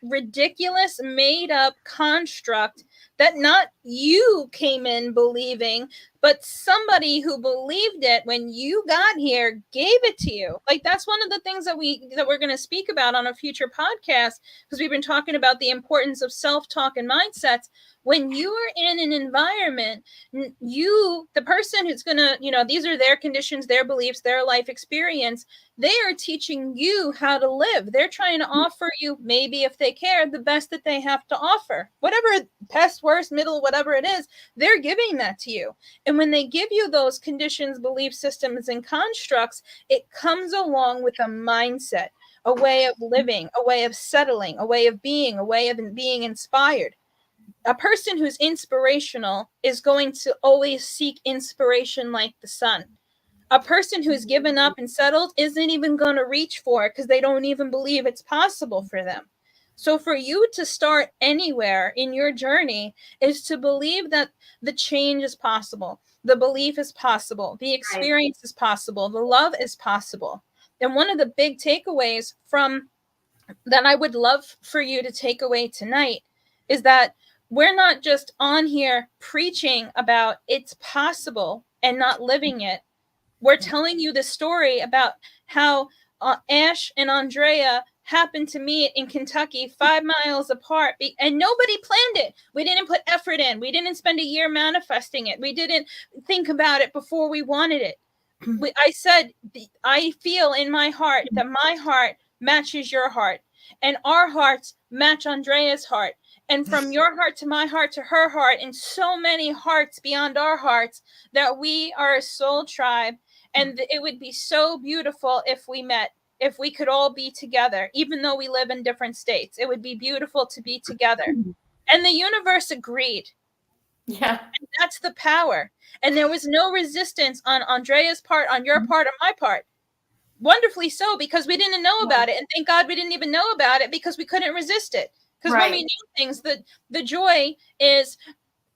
ridiculous made up construct that not you came in believing, but somebody who believed it when you got here gave it to you. That's one of the things that we're going to speak about on a future podcast, because we've been talking about the importance of self-talk and mindsets. When you are in an environment, the person who's going to, these are their conditions, their beliefs, their life experience, they are teaching you how to live. They're trying to offer you, maybe if they care, the best that they have to offer. Whatever, best, worst, middle, whatever it is, they're giving that to you. And when they give you those conditions, belief systems, and constructs, it comes along with a mindset, a way of living, a way of settling, a way of being inspired. A person who's inspirational is going to always seek inspiration like the sun. A person who's given up and settled isn't even going to reach for it because they don't even believe it's possible for them. So for you to start anywhere in your journey is to believe that the change is possible, the belief is possible, the experience is possible, the love is possible. And one of the big takeaways from that I would love for you to take away tonight is that we're not just on here preaching about it's possible and not living it. We're telling you the story about how Ash and Andrea happened to meet in Kentucky 5 miles apart, and nobody planned it. We didn't put effort in. We didn't spend a year manifesting it. We didn't think about it before we wanted it. I said, I feel in my heart that my heart matches your heart, and our hearts match Andrea's heart. And from your heart to my heart to her heart, and so many hearts beyond our hearts, that we are a soul tribe. And it would be so beautiful if we met, if we could all be together, even though we live in different states. It would be beautiful to be together. And the universe agreed. Yeah. And that's the power. And there was no resistance on Andrea's part, on your part, or my part. Wonderfully so, because we didn't know about it. And thank God we didn't even know about it, because we couldn't resist it. Because when we know things, the joy is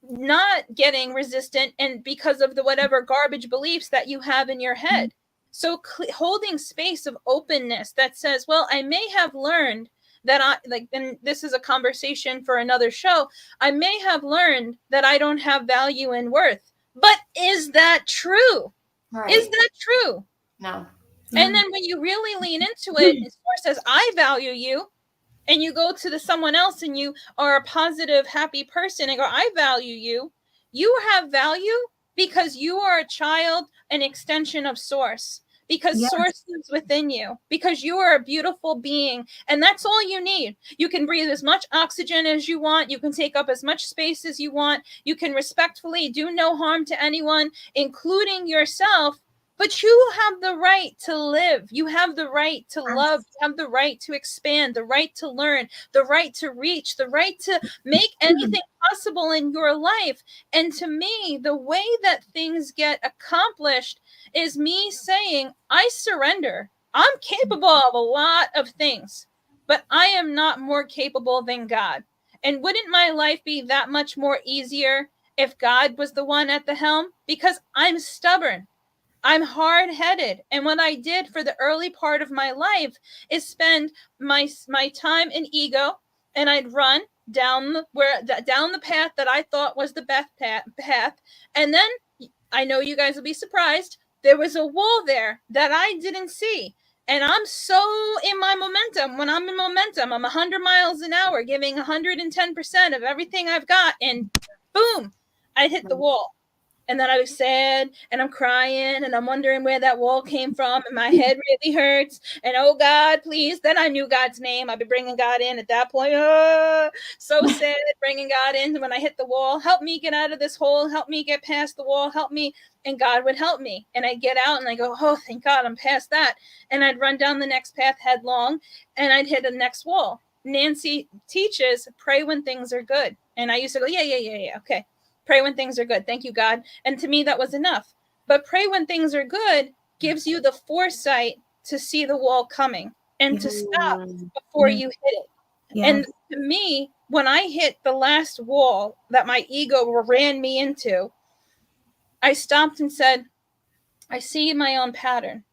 not getting resistant, and because of the whatever garbage beliefs that you have in your head. So holding space of openness that says, well, I may have learned that and this is a conversation for another show, I may have learned that I don't have value and worth. But is that true? Right. Is that true? No. And then when you really lean into it, and Source says, I value you, and you go to someone else and you are a positive, happy person and go, I value you. You have value because you are a child, an extension of Source, because Source lives within you, because you are a beautiful being. And that's all you need. You can breathe as much oxygen as you want. You can take up as much space as you want. You can respectfully do no harm to anyone, including yourself. But you have the right to live. You have the right to love. You have the right to expand, the right to learn, the right to reach, the right to make anything possible in your life. And to me, the way that things get accomplished is me saying, I surrender. I'm capable of a lot of things, but I am not more capable than God. And wouldn't my life be that much more easier if God was the one at the helm? Because I'm stubborn. I'm hard-headed. And what I did for the early part of my life is spend my time in ego, and I'd run down the path that I thought was the best path. And then I know you guys will be surprised. There was a wall there that I didn't see. And I'm so in my momentum. When I'm in momentum, I'm 100 miles an hour, giving 110% of everything I've got. And boom, I hit the wall. And then I was sad, and I'm crying, and I'm wondering where that wall came from, and my head really hurts. And oh God, please! Then I knew God's name. I'd be bringing God in at that point. So sad, bringing God in when I hit the wall. Help me get out of this hole. Help me get past the wall. Help me. And God would help me. And I'd get out, and I go, oh, thank God, I'm past that. And I'd run down the next path headlong, and I'd hit the next wall. Nancy teaches, pray when things are good. And I used to go, yeah, okay. Pray when things are good. Thank you, God. And to me, that was enough. But pray when things are good gives you the foresight to see the wall coming and to stop before you hit it. And to me, when I hit the last wall that my ego ran me into, I stopped and said, I see my own pattern.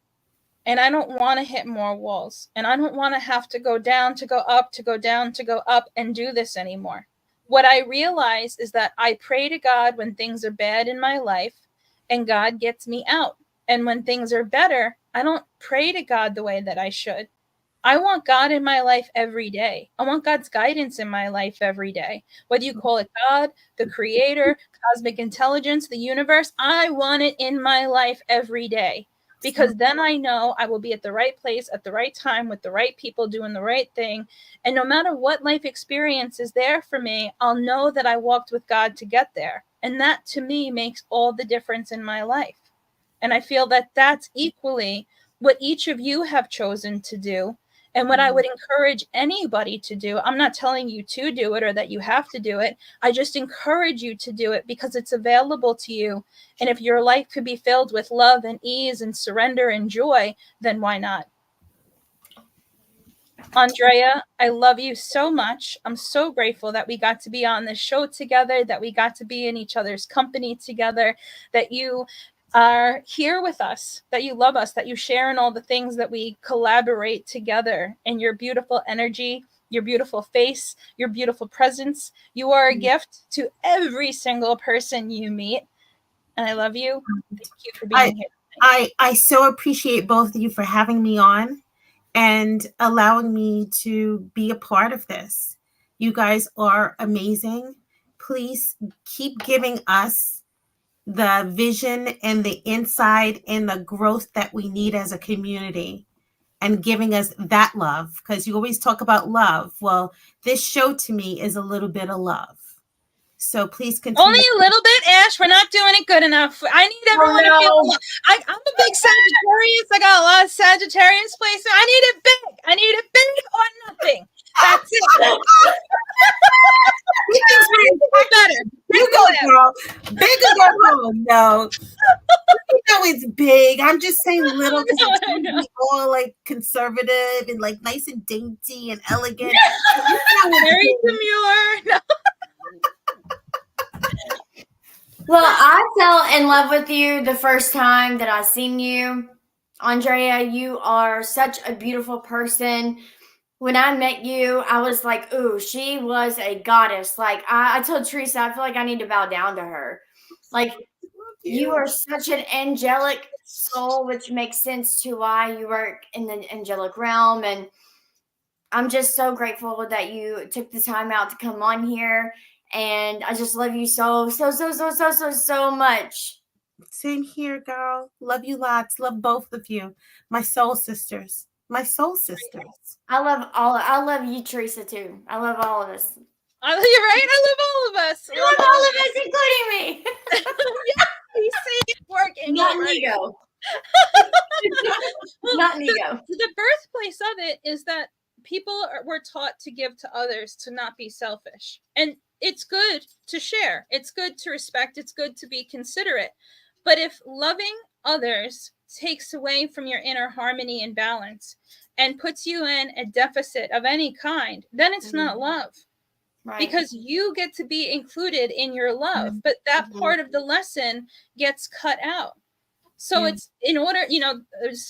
And I don't want to hit more walls. And I don't want to have to go down, to go up, to go down, to go up and do this anymore. What I realize is that I pray to God when things are bad in my life, and God gets me out. And when things are better, I don't pray to God the way that I should. I want God in my life every day. I want God's guidance in my life every day. Whether you call it God, the creator, cosmic intelligence, the universe, I want it in my life every day. Because then I know I will be at the right place at the right time with the right people doing the right thing. And no matter what life experience is there for me, I'll know that I walked with God to get there. And that to me makes all the difference in my life. And I feel that that's equally what each of you have chosen to do. And what I would encourage anybody to do, I'm not telling you to do it or that you have to do it. I just encourage you to do it because it's available to you. And if your life could be filled with love and ease and surrender and joy, then why not? Andrea, I love you so much. I'm so grateful that we got to be on this show together, that we got to be in each other's company together, that you are here with us, that you love us, that you share in all the things that we collaborate together, and your beautiful energy, your beautiful face, your beautiful presence. You are a gift to every single person you meet. And I love you. Thank you for being here. I so appreciate both of you for having me on and allowing me to be a part of this. You guys are amazing. Please keep giving us the vision and the insight and the growth that we need as a community, and giving us that love, because you always talk about love. Well, this show to me is a little bit of love. So please continue. Only a little bit, Ash. We're not doing it good enough. I need everyone to feel. I'm a big Sagittarius. I got a lot of Sagittarians placed. I need it big. I need it big or nothing. That's it. Better. You go, girl. Big or go home. No. You know it's big. I'm just saying little because it's going to be all like conservative and like nice and dainty and elegant. Very demure. No. Well, I fell in love with you the first time that I seen you. Andrea, you are such a beautiful person. When I met you, I was like, ooh, she was a goddess. Like, I told Teresa, I feel like I need to bow down to her. Like, you are such an angelic soul, which makes sense to why you work in the angelic realm. And I'm just so grateful that you took the time out to come on here. And I just love you so much. Same here, girl. Love you lots. Love both of you. My soul sisters. My soul sisters. I love you, Teresa, too. I love all of us. You're right. I love all of us. I love all of us, including me. Yeah, you see it working. Not an ego. Not an ego. The birthplace of it is that people were taught to give to others, to not be selfish. And it's good to share. It's good to respect. It's good to be considerate. But if loving others takes away from your inner harmony and balance and puts you in a deficit of any kind, then it's not love. Right. Because you get to be included in your love, but that part of the lesson gets cut out. So it's in order,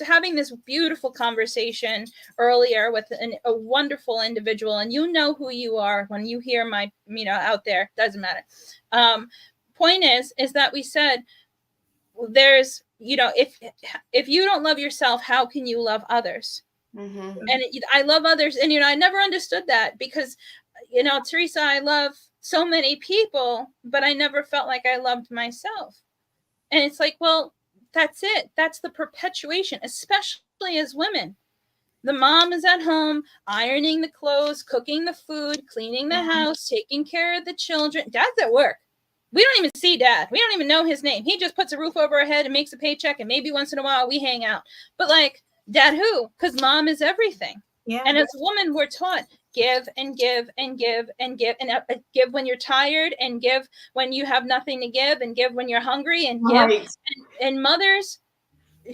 having this beautiful conversation earlier with a wonderful individual, and you know who you are when you hear my, out there, doesn't matter. Point is that we said there's, if you don't love yourself, how can you love others? Mm-hmm. And I love others. And, I never understood that because, Teresa, I love so many people, but I never felt like I loved myself. And it's like, well, that's it. That's the perpetuation, especially as women. The mom is at home, ironing the clothes, cooking the food, cleaning the house, taking care of the children. Dad's at work. We don't even see Dad. We don't even know his name. He just puts a roof over our head and makes a paycheck, and maybe once in a while we hang out. But like, Dad who? Because mom is everything. Yeah. And as a woman, we're taught give and give and give and give, and give when you're tired, and give when you have nothing to give, and give when you're hungry, and give. And mothers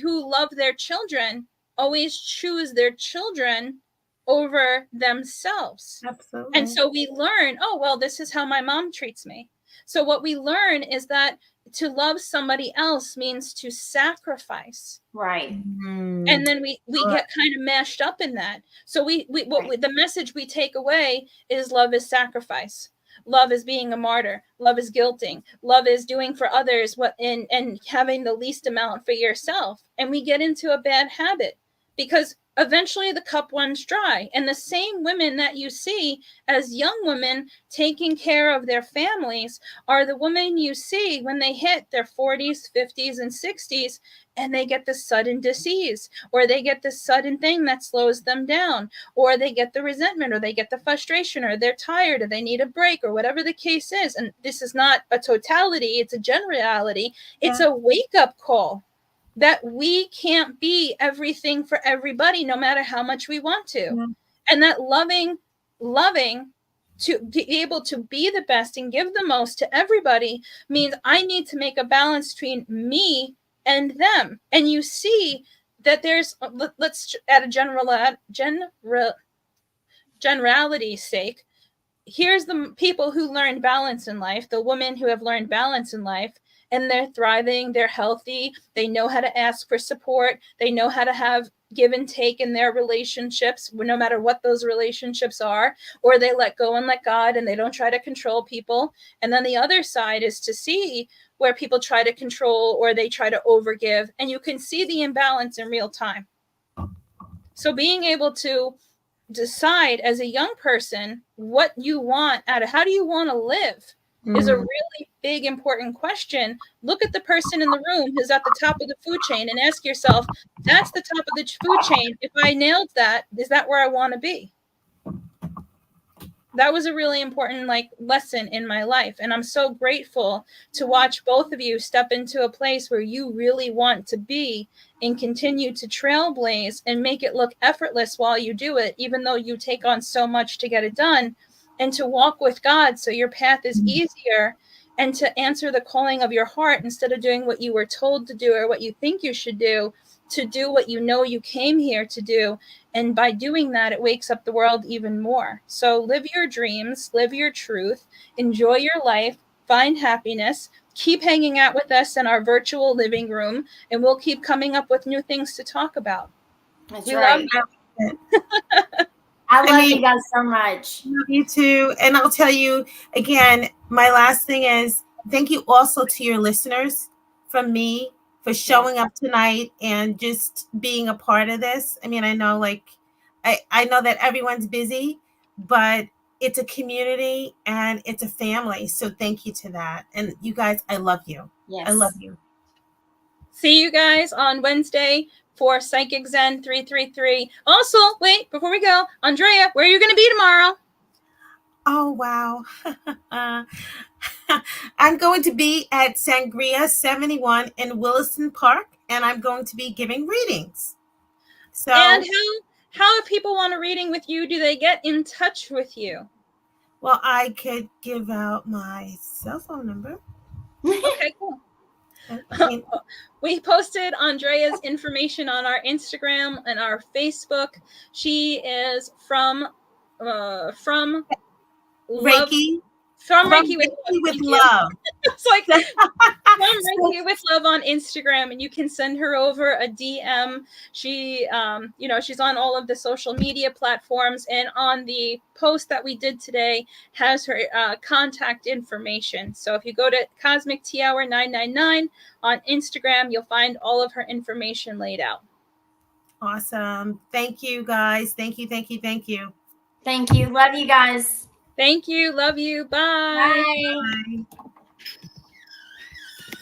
who love their children always choose their children over themselves. Absolutely. And so we learn, oh, well, this is how my mom treats me. So what we learn is that to love somebody else means to sacrifice. Right. Mm-hmm. And then we get kind of mashed up in that. So the message we take away is love is sacrifice. Love is being a martyr. Love is guilting. Love is doing for others and having the least amount for yourself. And we get into a bad habit because eventually the cup runs dry. And the same women that you see as young women taking care of their families are the women you see when they hit their 40s, 50s, and 60s, and they get the sudden disease, or they get the sudden thing that slows them down, or they get the resentment, or they get the frustration, or they're tired, or they need a break, or whatever the case is. And this is not a totality, it's a generality. It's a wake-up call. that we can't be everything for everybody, no matter how much we want to. Yeah. And that loving to be able to be the best and give the most to everybody means I need to make a balance between me and them. And you see that there's, let's at a generality's sake, here's the people who learned balance in life, the women who have learned balance in life, and they're thriving, they're healthy, they know how to ask for support, they know how to have give and take in their relationships, no matter what those relationships are, or they let go and let God and they don't try to control people. And then the other side is to see where people try to control or they try to overgive, and you can see the imbalance in real time. So being able to decide as a young person what you want out of how do you want to live is a really big important question. Look at the person in the room who's at the top of the food chain and ask yourself, that's the top of the food chain. If I nailed that, is that where I want to be? That was a really important lesson in my life, and I'm so grateful to watch both of you step into a place where you really want to be and continue to trailblaze and make it look effortless while you do it, even though you take on so much to get it done, and to walk with God so your path is easier, and to answer the calling of your heart instead of doing what you were told to do or what you think you should do, to do what you know you came here to do. And by doing that, it wakes up the world even more. So live your dreams, live your truth, enjoy your life, find happiness, keep hanging out with us in our virtual living room, and we'll keep coming up with new things to talk about. That's right. Love you. I love you guys so much. Love you too. And I'll tell you again, my last thing is thank you also to your listeners from me for showing up tonight and just being a part of this. I mean, I know I know that everyone's busy, but it's a community and it's a family. So thank you to that. And you guys, I love you. Yes. I love you. See you guys on Wednesday for Psychic Zen 333. Also, wait, before we go, Andrea, where are you going to be tomorrow? Oh, wow. I'm going to be at Sangria 71 in Williston Park, and I'm going to be giving readings. So, and how if people want a reading with you, do they get in touch with you? Well, I could give out my cell phone number. Okay, cool. We posted Andrea's information on our Instagram and our Facebook. She is from Reiki. From Reiki with Love. It's like from Reiki with Love on Instagram, and you can send her over a DM. She, she's on all of the social media platforms, and on the post that we did today has her contact information. So if you go to Cosmic Tea Hour 999 on Instagram, you'll find all of her information laid out. Awesome. Thank you, guys. Thank you. Thank you. Love you guys. Thank you. Love you. Bye. Bye. Bye.